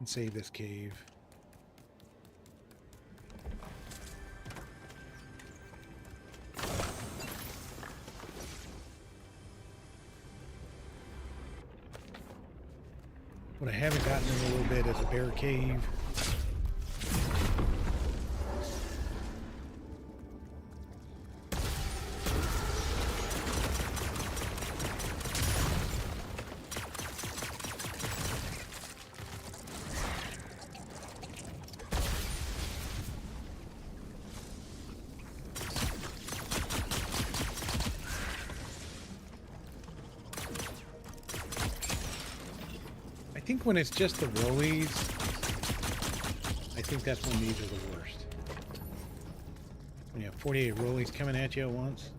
And save this cave. haven't gotten in a little bit is a bear cave. I think when it's just the rollies, I think that's when these are the worst. When you have 48 rollies coming at you at once.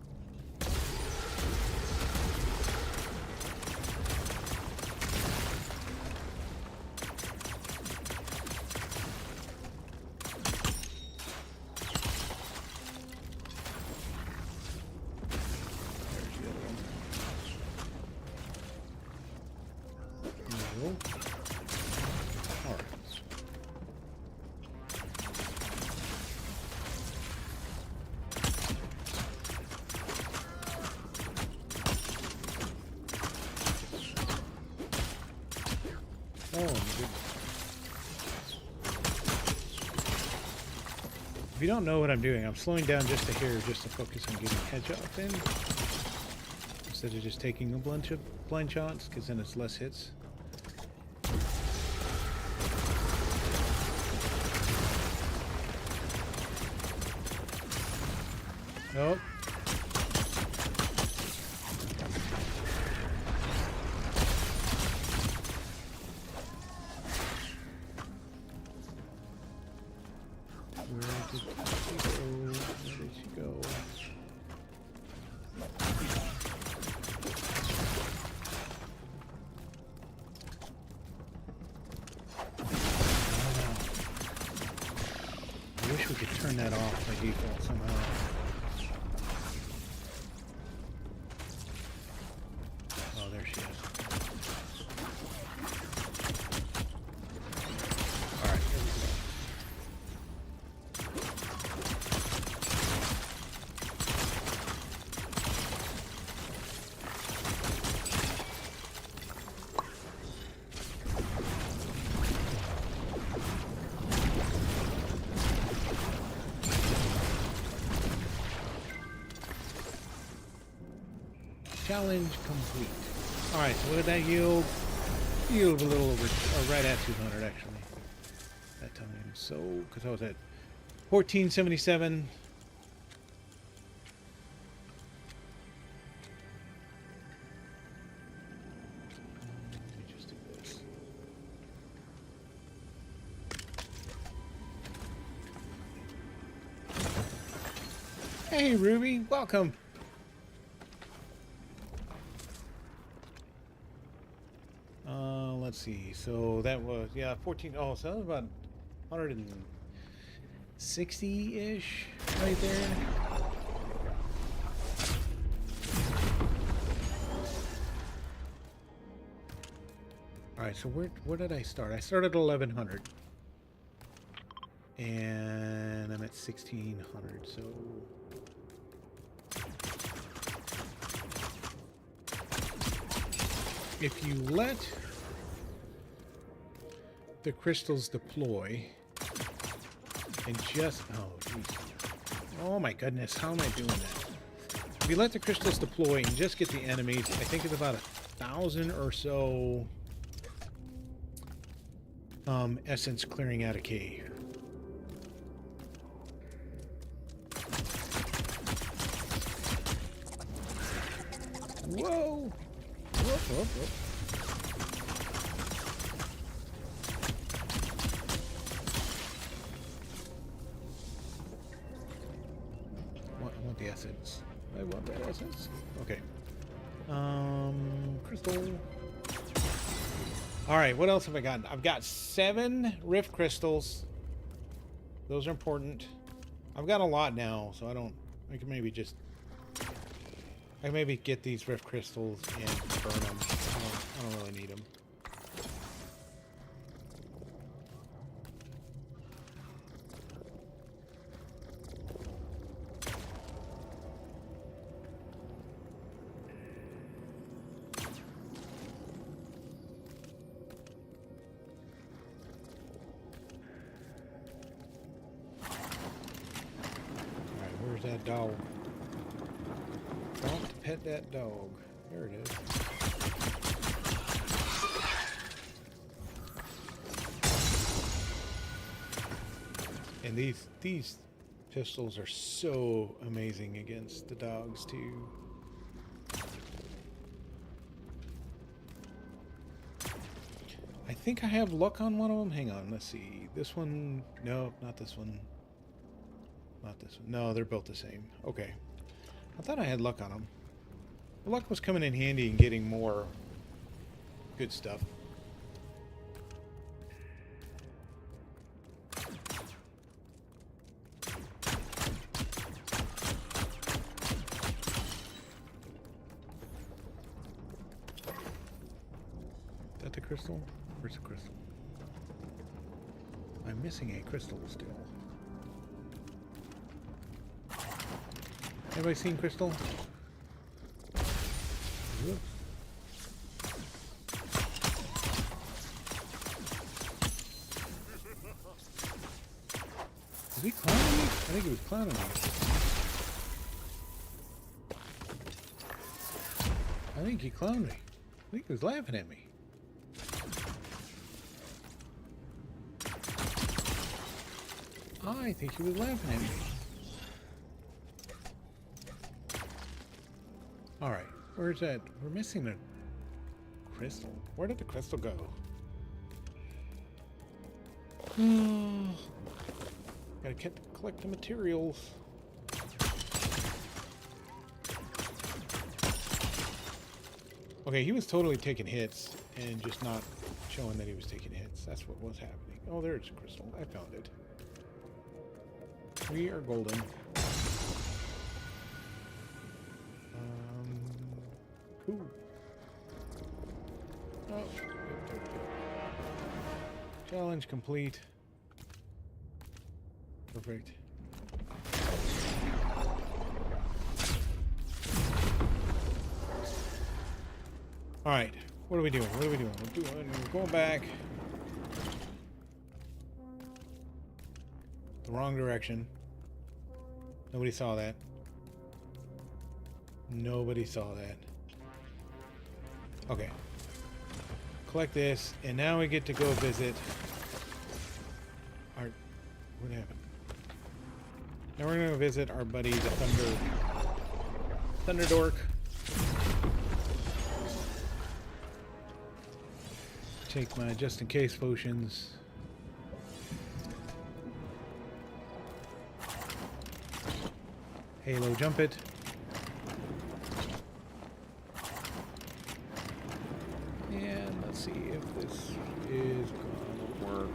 Oh, my goodness. If you don't know what I'm doing, I'm slowing down just a hair just to focus on getting headshots in. Instead of just taking a bunch of blind shots, because then it's less hits. Oh. I wish we could turn that off by default somehow. Oh, there she is. Alright, here we go. Challenge complete. Alright, so what did that yield? Yield a little over, or right at 200 actually. That time. So, because I was at 1477. Let me just do this. Hey Ruby, welcome. Let's see. So that was, yeah, 14. Oh, so that was about 160-ish right there. All right. So where did I start? I started at 1100, and I'm at 1600. So. If you let the crystals deploy and just, oh geez, oh my goodness, how am I doing that? If you let the crystals deploy and just get the enemies, I think it's about 1,000 or so essence clearing out a cave. Whoa! Whoop, whoop, whoop. I want the essence. I want that essence. Okay. Crystal. All right, what else have I got? I've got 7 rift crystals. Those are important. I've got a lot now, so I can maybe just... I can maybe get these rift crystals and burn them. I don't really need them. Where's that dog? Don't pet that dog. There it is. And these pistols are so amazing against the dogs too. I think I have luck on one of them. Hang on, let's see. This one, no, not this one. Not this one. No, they're both the same. Okay. I thought I had luck on them. The luck was coming in handy and getting more good stuff. Is that the crystal? Where's the crystal? I'm missing a crystal still. Anybody seen crystal? Whoops. Was he clowning me? I think he was clowning me. I think he clowned me. I think he was laughing at me. I think he was laughing at me. Alright, where's that? We're missing a crystal. Where did the crystal go? Gotta collect the materials. Okay, he was totally taking hits and just not showing that he was taking hits. That's what was happening. Oh, there's a crystal. I found it. We are golden. Cool. Oh, yep. Challenge complete. Perfect. All right. What are we doing? What are we doing? We're going back. The wrong direction. Nobody saw that. Nobody saw that. Okay. Collect this, and now we get to go visit our... What happened? Now we're going to visit our buddy, the Thunder Dork. Take my just-in-case potions. Halo jump it. And let's see if this is gonna work.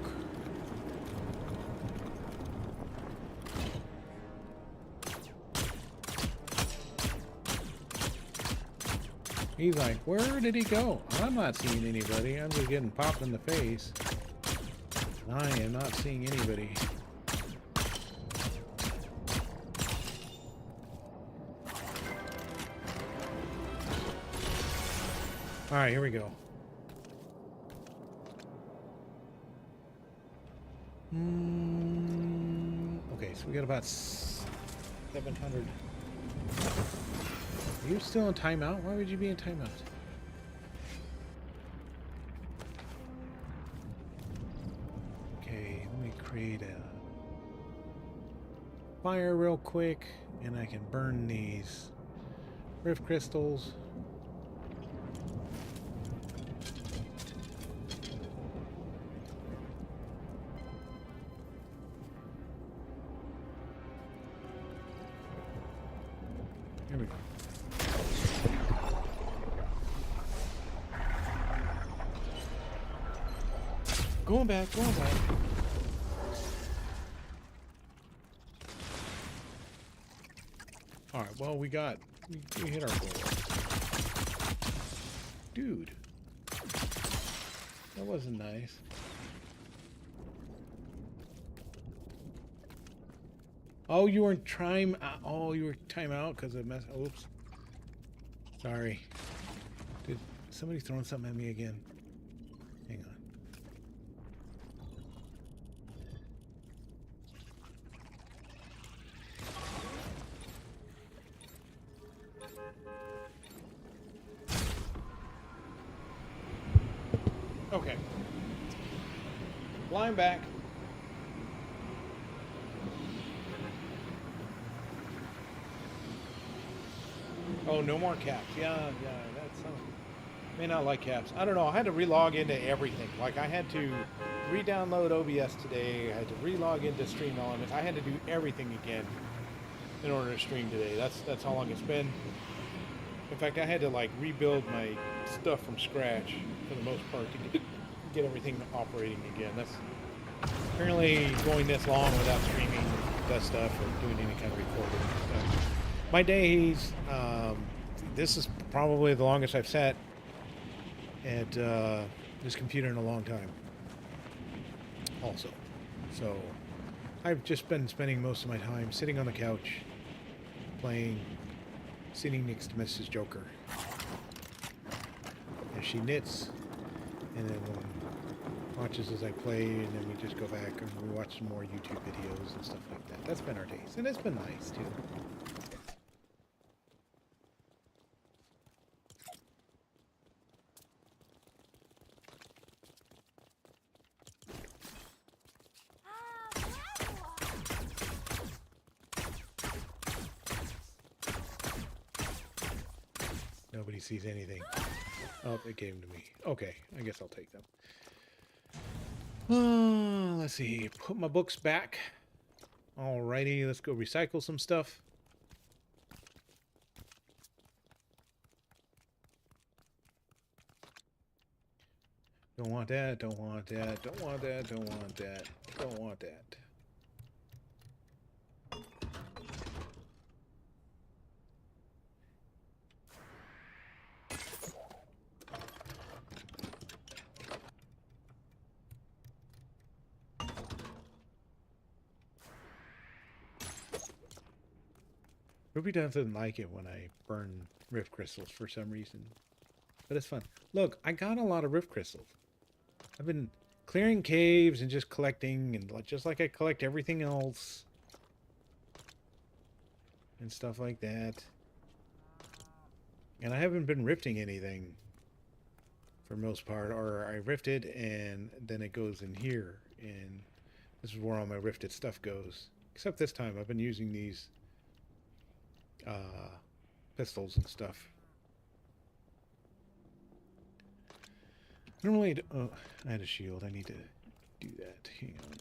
He's like, where did he go? I'm not seeing anybody. I'm just getting popped in the face. I am not seeing anybody. All right, here we go. Okay, so we got about 700. Are you still in timeout? Why would you be in timeout? Okay, let me create a fire real quick, and I can burn these rift crystals. Here we go. Going back, going back. Alright, well, we hit our goal. Dude. That wasn't nice. Oh, you were time. Oh, you were timeout because of mess. Oops. Sorry. Did somebody throwing something at me again? Hang on. Okay. Flying back. Oh, no more caps. Yeah, yeah, that's may not like caps. I don't know. I had to relog into everything. Like I had to re-download OBS today. I had to relog into Stream Elements. I had to do everything again in order to stream today. That's how long it's been. In fact, I had to like rebuild my stuff from scratch for the most part to get everything operating again. That's apparently going this long without streaming that stuff or doing any kind of recording stuff. My days, this is probably the longest I've sat at this computer in a long time. Also, so I've just been spending most of my time sitting on the couch, playing, sitting next to Mrs. Joker, as she knits, and then watches as I play, and then we just go back and we watch some more YouTube videos and stuff like that. That's been our days, and it's been nice too. Nobody sees anything. Oh, they gave them to me. Okay, I guess I'll take them. Let's see. Put my books back. Alrighty, let's go recycle some stuff. Don't want that, don't want that, don't want that, don't want that, don't want that. Ruby doesn't like it when I burn rift crystals for some reason. But it's fun. Look, I got a lot of rift crystals. I've been clearing caves and just collecting, and just like I collect everything else. And stuff like that. And I haven't been rifting anything for most part. Or I rifted and then it goes in here. And this is where all my rifted stuff goes. Except this time I've been using these pistols and stuff. Normally, oh, I had a shield. I need to do that. Hang on.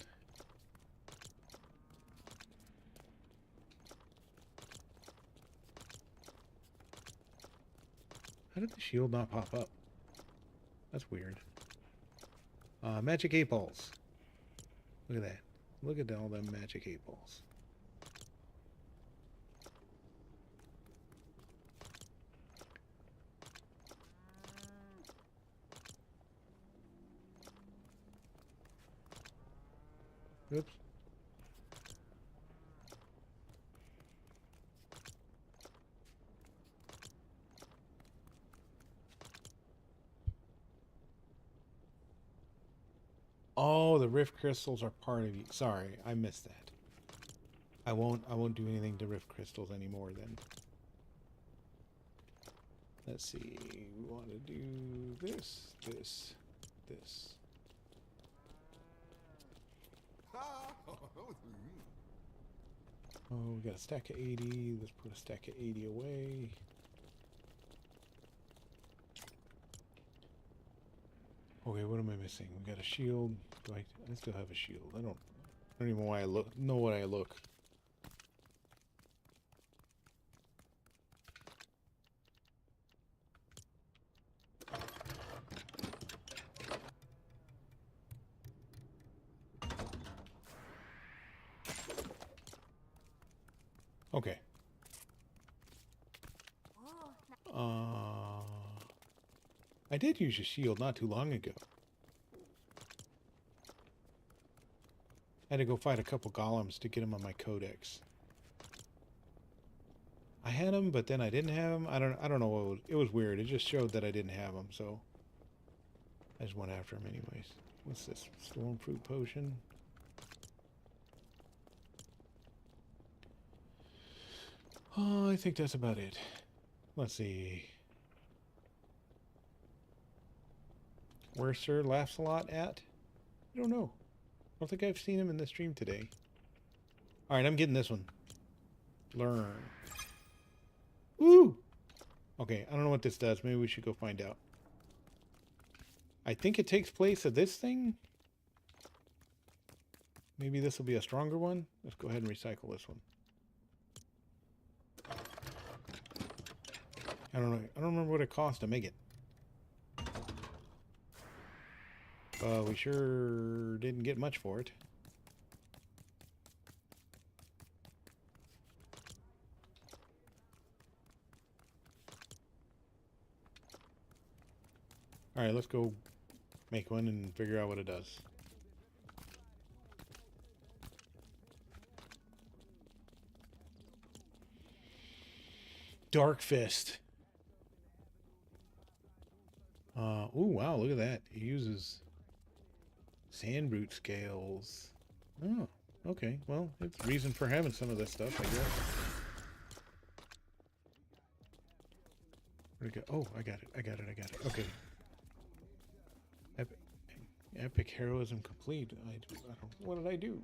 How did the shield not pop up? That's weird. Magic 8 balls. Look at that. Look at all them magic 8 balls. Oops. Oh, the rift crystals are part of you. Sorry, I missed that. I won't do anything to rift crystals anymore then. Let's see. We want to do this, this, this. Oh, we got a stack of 80. Let's put a stack of 80 away. Okay, what am I missing? We got a shield. Do I still have a shield. I don't even know why I know what I look. Okay. I did use a shield not too long ago. I had to go fight a couple golems to get them on my codex. I had them, but then I didn't have them. I don't know. It was weird. It just showed that I didn't have them, so I just went after them anyways. What's this? Storm fruit potion. Oh, I think that's about it. Let's see. where Sir laughs a lot at? I don't know. I don't think I've seen him in the stream today. Alright, I'm getting this one. Learn. Woo! Okay, I don't know what this does. Maybe we should go find out. I think it takes place of this thing. Maybe this will be a stronger one. Let's go ahead and recycle this one. I don't know. I don't remember what it cost to make it. We sure didn't get much for it. Alright, let's go make one and figure out what it does. Dark Fist. Oh wow, look at that. It uses sand root scales. Oh, okay. Well, it's reason for having some of this stuff, I guess. Where'd it go? Oh, I got it. I got it. I got it. Okay. Epic heroism complete. I don't. What did I do?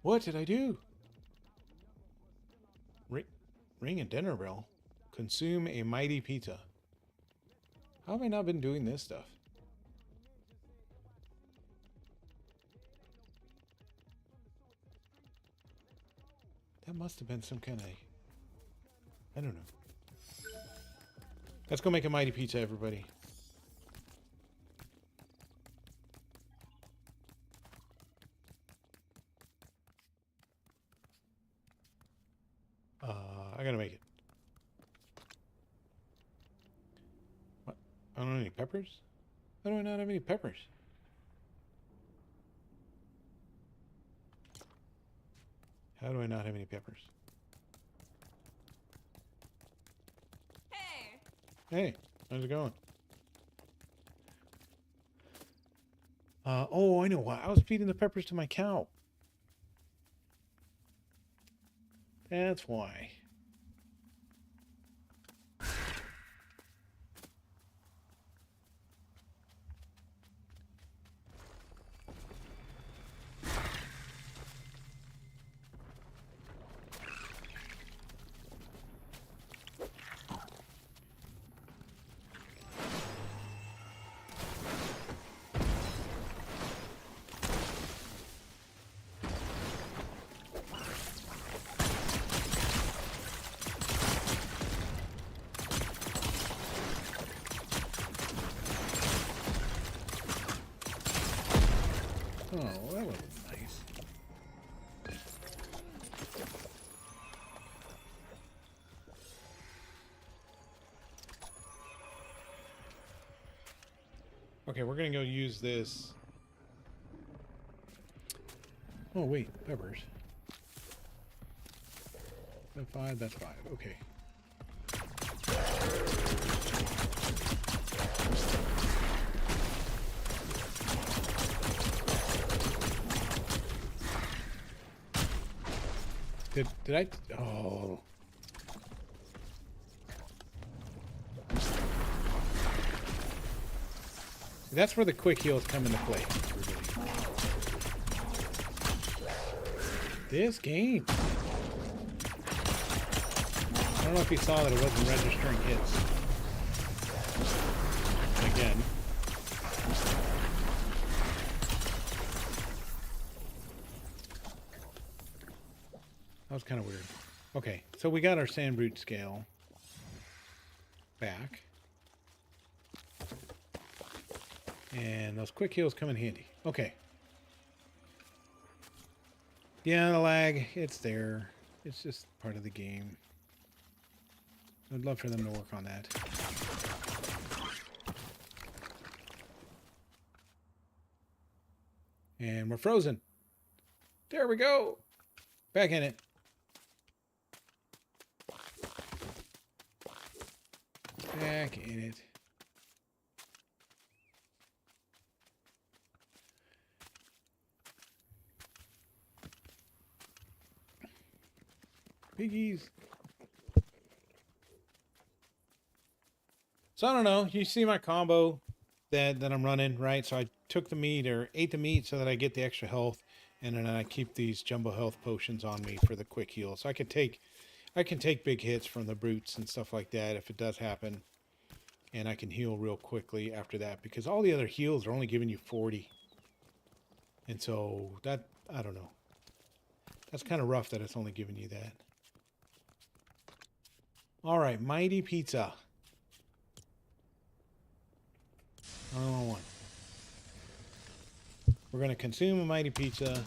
What did I do? Ring a dinner bell. Consume a mighty pizza. How have I not been doing this stuff? That must have been some kind of... I don't know. Let's go make a mighty pizza, everybody. I gotta make it. What? I don't have any peppers? How do I not have any peppers? How do I not have any peppers? Hey! Hey, how's it going? Oh, I know why. I was feeding the peppers to my cow. That's why. Oh, that was nice. Okay, we're gonna go use this. Oh wait, peppers. That's 5, that's 5. Okay. Did I? Oh. That's where the quick heals come into play. This game. I don't know if you saw that it wasn't registering hits. Again. That was kind of weird. Okay, so we got our sand root scale back. And those quick heals come in handy. Okay. Yeah, the lag, it's there. It's just part of the game. I'd love for them to work on that. And we're frozen. There we go. Back in it. Back in it. Piggies. So I don't know. You see my combo. that I'm running, right? So I took the meat or ate the meat so that I get the extra health, and then I keep these jumbo health potions on me for the quick heal. So I can take big hits from the brutes and stuff like that if it does happen, and I can heal real quickly after that because all the other heals are only giving you 40. And so that, I don't know. That's kind of rough that it's only giving you that. All right, Mighty Pizza. I don't want. We're going to consume a Mighty Pizza.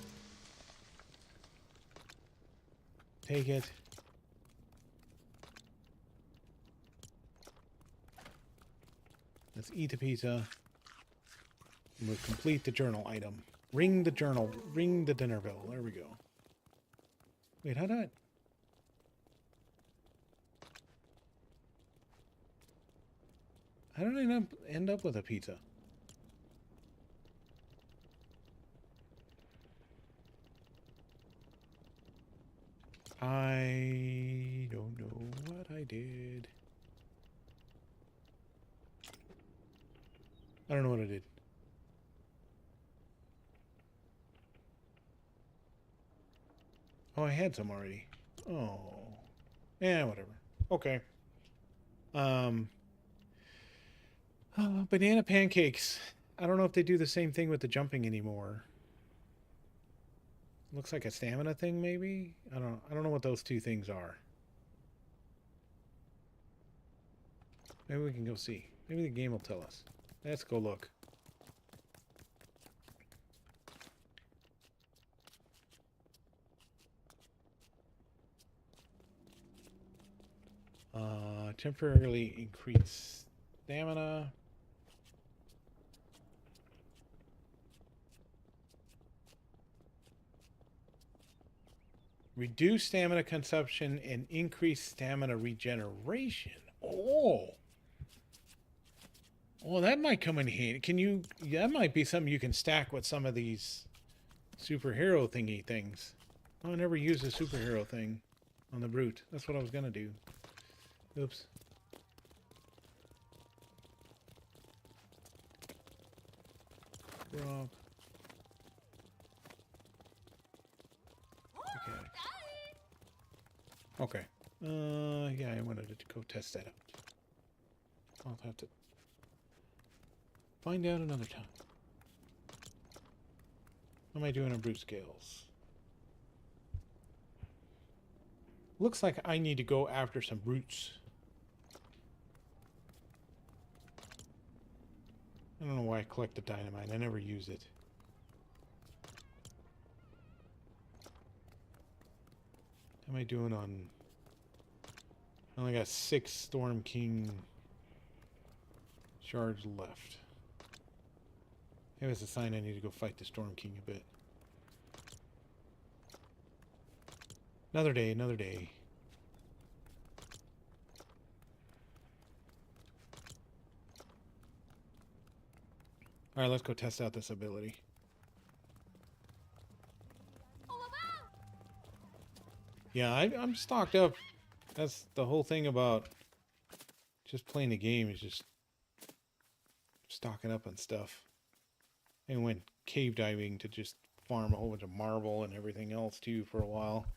Take it. Let's eat the pizza. And we'll complete the journal item. Ring the journal. Ring the dinner bell. There we go. Wait, how did I end up with a pizza? I don't know what I did. I don't know what I did. Oh, I had some already. Oh. Yeah, whatever. Okay. Banana pancakes. I don't know if they do the same thing with the jumping anymore. Looks like a stamina thing, maybe? I don't know what those two things are. Maybe we can go see. Maybe the game will tell us. Let's go look. Temporarily increase stamina. Reduce stamina consumption and increase stamina regeneration. Oh. Well, that might come in handy. That might be something you can stack with some of these superhero thingy things. Oh, I never used a superhero thing on the brute. That's what I was going to do. Oops. Drop. Okay. Yeah, I wanted to go test that out. I'll have to find out another time. What am I doing on brute scales? Looks like I need to go after some brutes. I don't know why I collect the dynamite. I never use it. How am I doing on... I only got 6 Storm King shards left. Maybe it's a sign I need to go fight the Storm King a bit. Another day, another day. Alright, let's go test out this ability. Yeah, I'm stocked up. That's the whole thing about just playing the game, is just stocking up on stuff. And went cave diving to just farm a whole bunch of marble and everything else too for a while.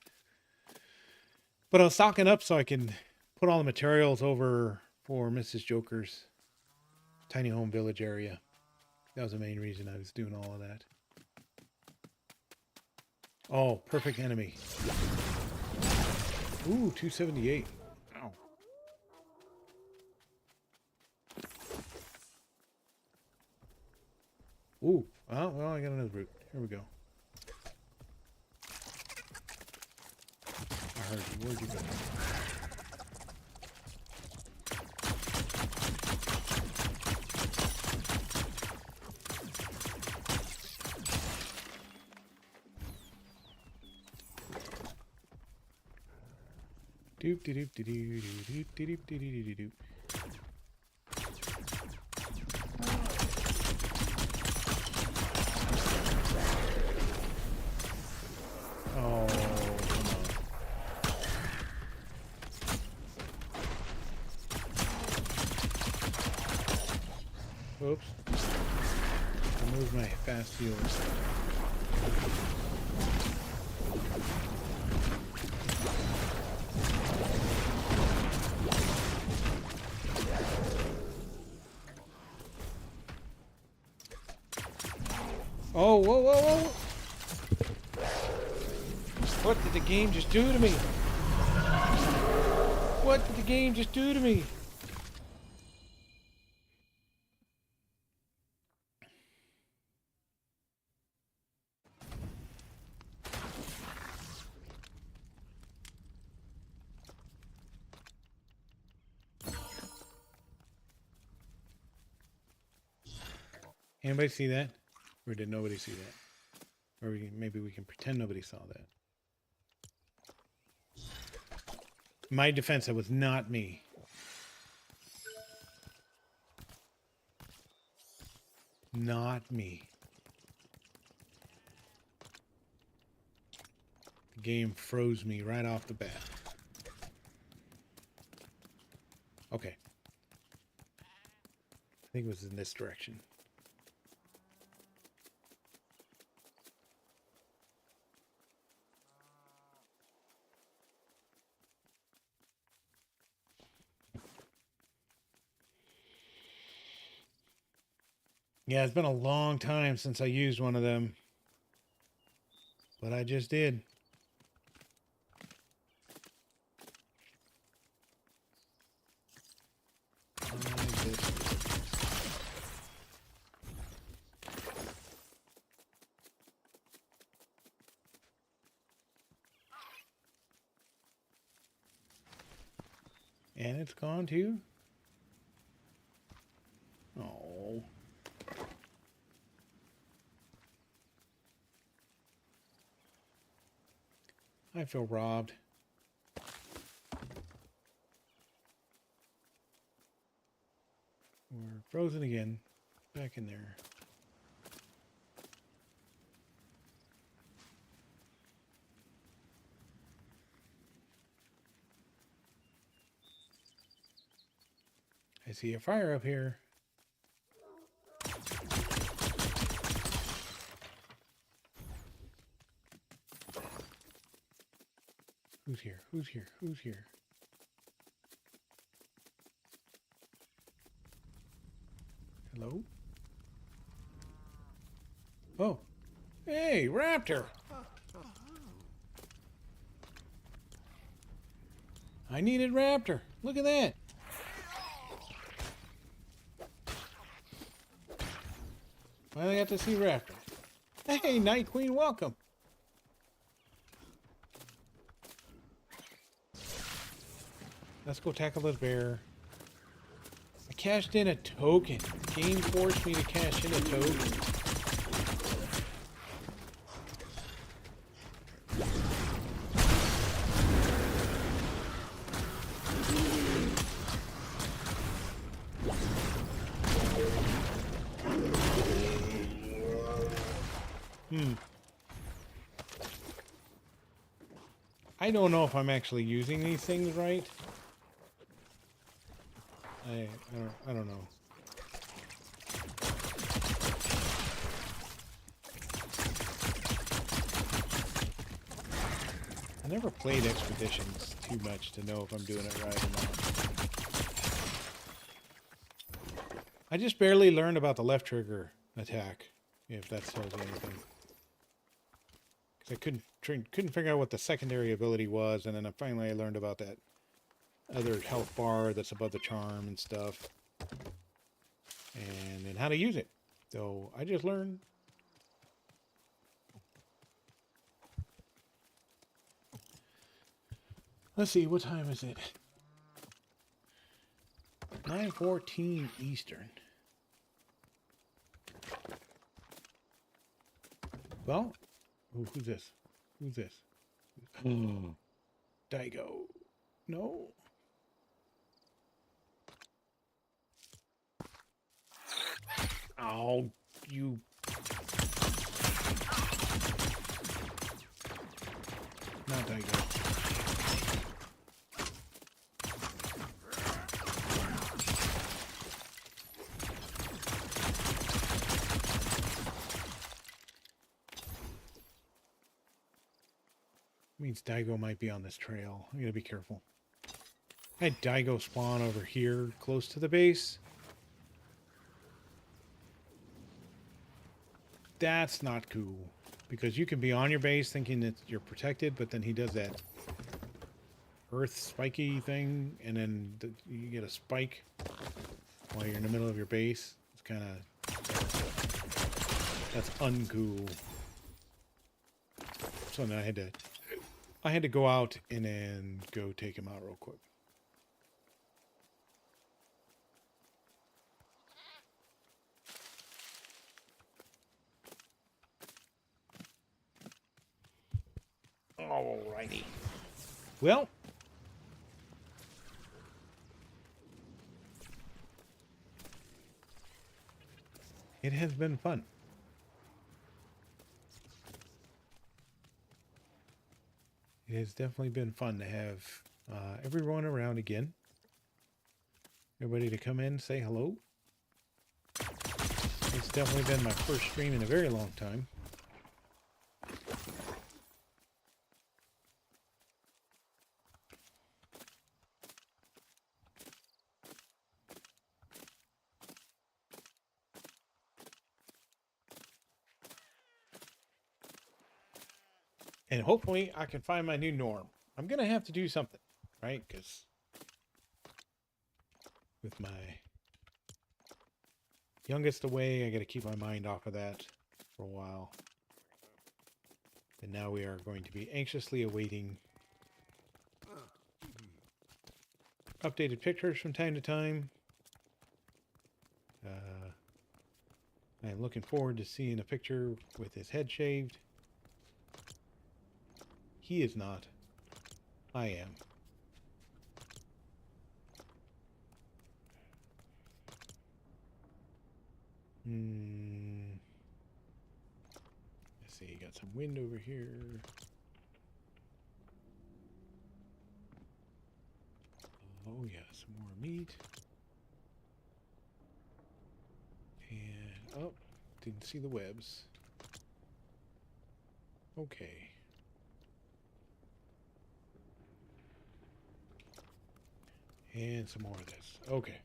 But I was stocking up so I can put all the materials over for Mrs. Joker's tiny home village area. That was the main reason I was doing all of that. Oh, perfect enemy. Ooh, 278. Ow. Ooh. Oh, well, I got another brute. Here we go. I heard you. Where'd you go? Doop de doop de doo doop de doop de doo doo doop. Oh, come on. Oops. Where's my fast healers? Oh, whoa, whoa, whoa! What did the game just do to me? What did the game just do to me? Anybody see that? Or did nobody see that? Or maybe we can pretend nobody saw that. My defense, that was not me. Not me. The game froze me right off the bat. Okay. I think it was in this direction. Yeah, it's been a long time since I used one of them. But I just did. And it's gone too? Oh. I feel robbed. We're frozen again. Back in there. I see a fire up here. Who's here? Who's here? Who's here? Hello? Oh. Hey, raptor! I needed raptor. Look at that. Finally got to see raptor. Hey, Night Queen, welcome. Let's go tackle this bear. I cashed in a token. The game forced me to cash in a token. I don't know if I'm actually using these things right. I don't know. I never played Expeditions too much to know if I'm doing it right or not. I just barely learned about the left trigger attack, if that tells you anything. Because I couldn't figure out what the secondary ability was, and then finally I learned about that other health bar that's above the charm and stuff. And then how to use it. So I just learned. Let's see, what time is it? 9:14 Eastern. Well, ooh, who's this? Who's this? Daigo. No. Oh, you. Not Daigo. Means Daigo might be on this trail. I gotta be careful. I had Daigo spawn over here close to the base. That's not cool. Because you can be on your base thinking that you're protected, but then he does that earth spiky thing, and then you get a spike while you're in the middle of your base. It's kind of... That's uncool. So then I had to go out and then go take him out real quick. Alrighty. Well, it has been fun. It has definitely been fun to have everyone around again. Everybody to come in and say hello. It's definitely been my first stream in a very long time. And hopefully I can find my new norm. I'm going to have to do something, right? Because with my youngest away, I got to keep my mind off of that for a while. And now we are going to be anxiously awaiting updated pictures from time to time. I'm looking forward to seeing a picture with his head shaved. He is not. I am. Let's see, got some wind over here. Oh yeah, some more meat. And, oh, didn't see the webs. Okay. And some more of this. Okay.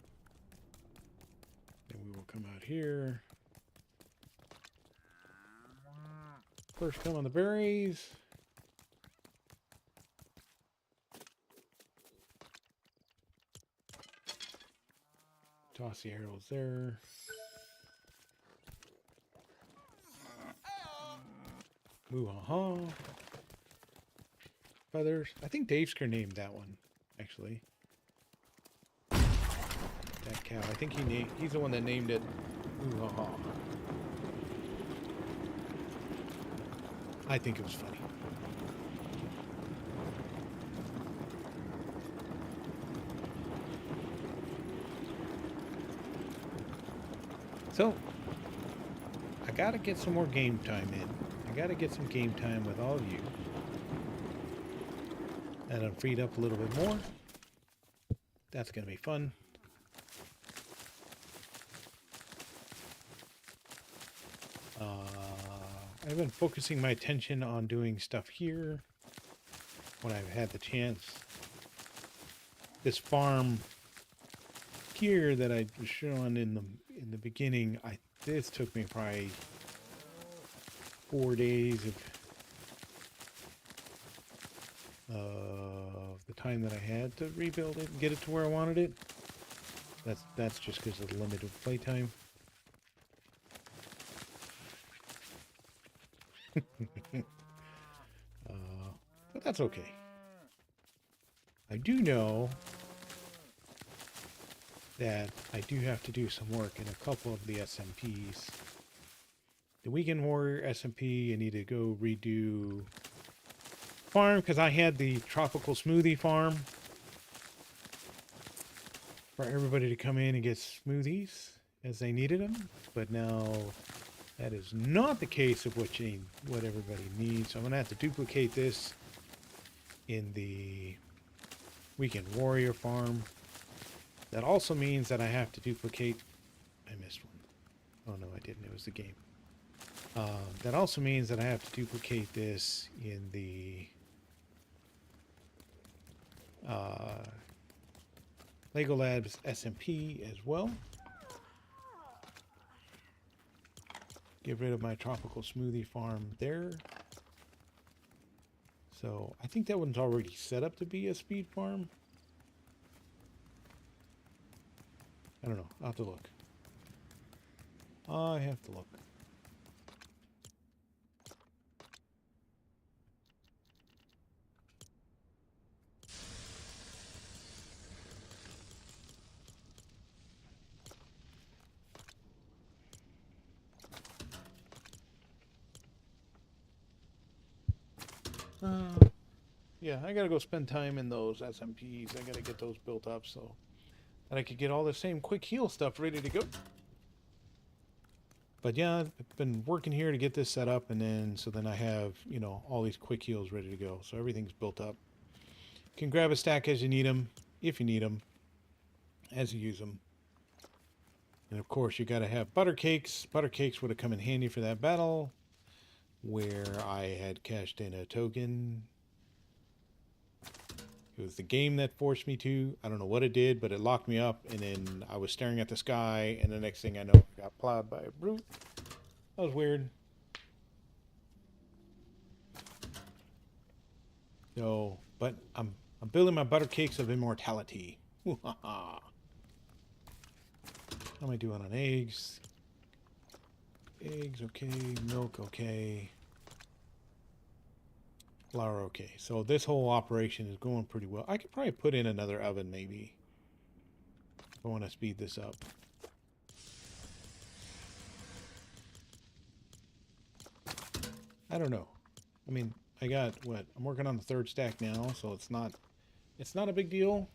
Then we will come out here. First come on the berries. Toss the arrows there. Moo-ha-ha. Feathers. I think Davesker named that one, actually. That cow. I think he's the one that named it Moo-ha-ha. I think it was funny. So, I gotta get some more game time in. I gotta get some game time with all of you. And I'm freed up a little bit more. That's gonna be fun. I've been focusing my attention on doing stuff here when I've had the chance. This farm here that I was showing in the beginning, this took me probably 4 days of the time that I had to rebuild it and get it to where I wanted it. That's just because of the limited playtime. But that's okay. I do know that I do have to do some work in a couple of the SMPs. The Weekend Warrior SMP, I need to go redo farm because I had the tropical smoothie farm for everybody to come in and get smoothies as they needed them, but now that is not the case of what everybody needs. So I'm gonna have to duplicate this in the Weekend Warrior farm. That also means that I have to duplicate... I missed one. Oh no, I didn't. It was the game. That also means that I have to duplicate this in the Lego Labs SMP as well. Get rid of my tropical smoothie farm there. So I think that one's already set up to be a speed farm. I don't know. I'll have to look. I have to look. Yeah, I gotta go spend time in those SMPs. I gotta get those built up so that I could get all the same quick heal stuff ready to go. But yeah, I've been working here to get this set up, and then so then I have, you know, all these quick heals ready to go. So everything's built up. You can grab a stack as you need them, if you need them, as you use them. And of course, you got to have butter cakes. Butter cakes would have come in handy for that battle where I had cashed in a token. It was the game that forced me to. I don't know what it did, but it locked me up, and then I was staring at the sky, and the next thing I know, I got plowed by a brute. That was weird. So, but I'm building my butter cakes of immortality. How am I doing on eggs? Eggs, okay. Milk, okay. Flour, okay. So this whole operation is going pretty well. I could probably put in another oven, maybe. If I want to speed this up. I don't know. I mean, I got what? I'm working on the third stack now, so it's not a big deal,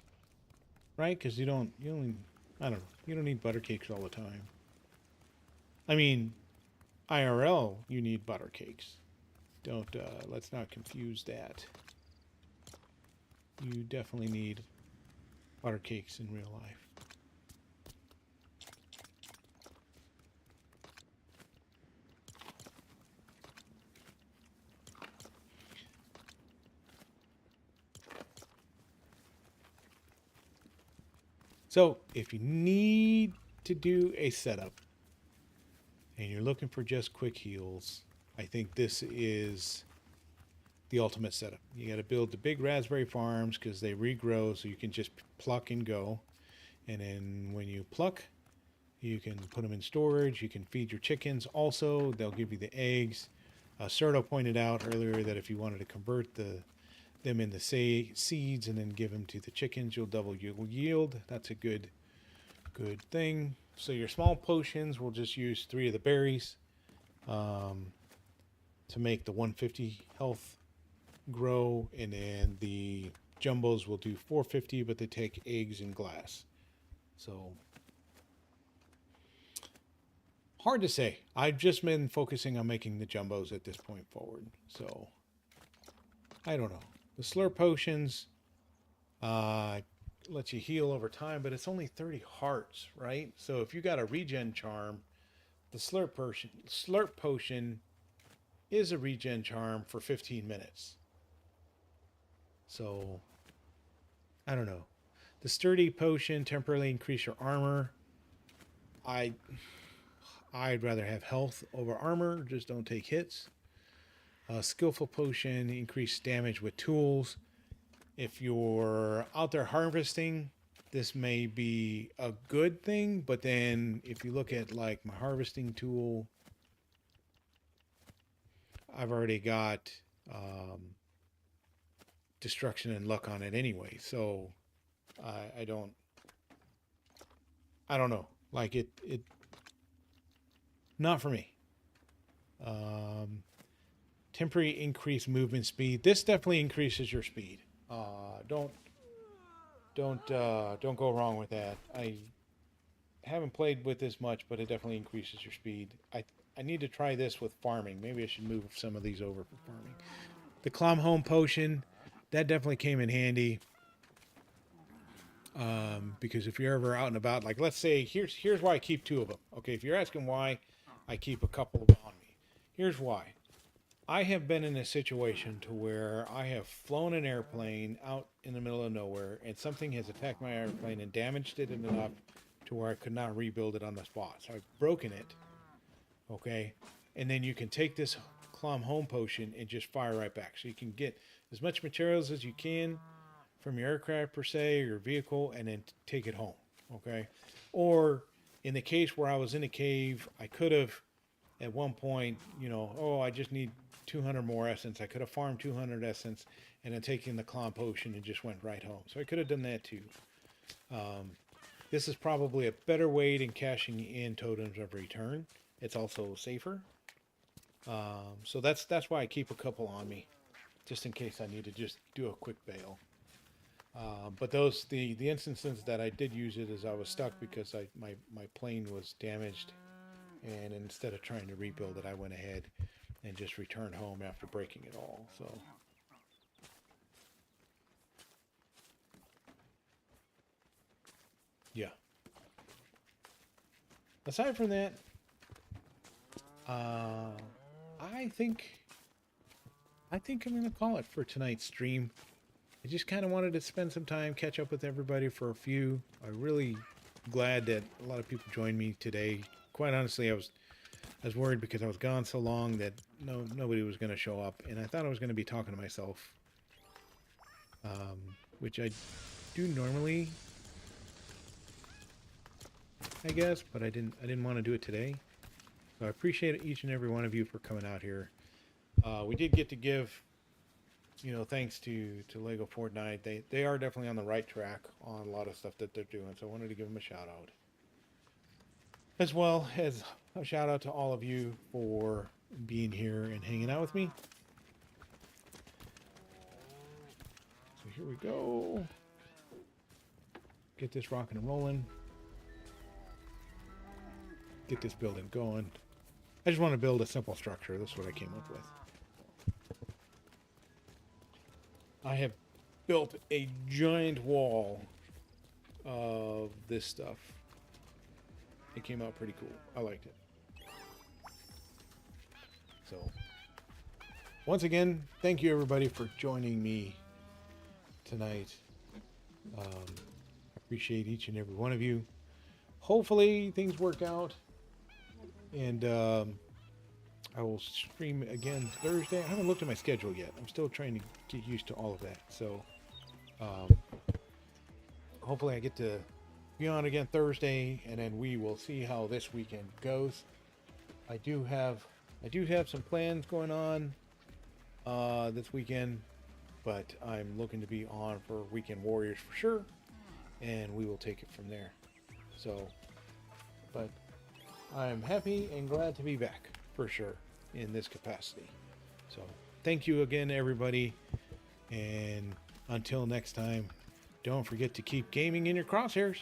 right? Because you only, I don't know. You don't need butter cakes all the time. I mean, IRL, you need butter cakes. Don't, let's not confuse that. You definitely need butter cakes in real life. So, if you need to do a setup and you're looking for just quick heals, I think this is the ultimate setup. You got to build the big raspberry farms because they regrow, so you can just pluck and go. And then when you pluck, you can put them in storage. You can feed your chickens. Also, they'll give you the eggs. Serto pointed out earlier that if you wanted to convert them into seeds and then give them to the chickens, you'll double your yield. That's a good thing. So your small potions will just use 3 of the berries to make the 150 health grow, and then the jumbos will do 450, but they take eggs and glass. So hard to say. I've just been focusing on making the jumbos at this point forward. So I don't know. The slurp potions let you heal over time, but it's only 30 hearts, right? So if you got a regen charm, the slurp potion is a regen charm for 15 minutes. So I don't know. The sturdy potion temporarily increase your armor. I'd rather have health over armor. Just don't take hits. Skillful potion increase damage with tools. If you're out there harvesting, this may be a good thing, but then if you look at like my harvesting tool, I've already got destruction and luck on it anyway, so I don't know, like it not for me. Temporary increased movement speed. This definitely increases your speed. Don't go wrong with that. I haven't played with this much, but it definitely increases your speed. I need to try this with farming. Maybe I should move some of these over for farming. The Clom Home Potion, that definitely came in handy. Because if you're ever out and about, like let's say, here's why I keep 2 of them. Okay, if you're asking why I keep a couple on me, here's why. I have been in a situation to where I have flown an airplane out in the middle of nowhere and something has attacked my airplane and damaged it enough to where I could not rebuild it on the spot. So I've broken it. Okay. And then you can take this Clom Home Potion and just fire right back. So you can get as much materials as you can from your aircraft per se, or your vehicle, and then take it home. Okay. Or in the case where I was in a cave, I could have at one point, oh, I just need 200 more essence. I could have farmed 200 essence and then taken the Clom Potion and just went right home. So I could have done that too. This is probably a better way than cashing in totems of return. It's also safer. So that's why I keep a couple on me, just in case I need to just do a quick bail. But the instances that I did use it is I was stuck because my plane was damaged, and instead of trying to rebuild it, I went ahead and just returned home after breaking it all. So yeah. Aside from that, I think I'm gonna call it for tonight's stream. I just kind of wanted to spend some time, catch up with everybody for a few. I'm really glad that a lot of people joined me today. Quite honestly, I was worried because I was gone so long that nobody was going to show up, and I thought I was going to be talking to myself, which I do normally, I guess, but I didn't want to do it today. So I appreciate each and every one of you for coming out here. We did get to give, thanks to Lego Fortnite. They are definitely on the right track on a lot of stuff that they're doing. So I wanted to give them a shout out, as well as a shout out to all of you for being here and hanging out with me. So here we go. Get this rocking and rolling. Get this building going. I just want to build a simple structure. That's what I came up with. I have built a giant wall of this stuff. It came out pretty cool. I liked it. So, once again, thank you everybody for joining me tonight. I appreciate each and every one of you. Hopefully things work out, and I will stream again Thursday. I haven't looked at my schedule yet. I'm still trying to get used to all of that. So, hopefully I get to be on again Thursday, and then we will see how this weekend goes. I do have some plans going on this weekend, but I'm looking to be on for Weekend Warriors for sure, and we will take it from there. So, but I'm happy and glad to be back for sure in this capacity. So thank you again, everybody, and until next time, don't forget to keep gaming in your crosshairs.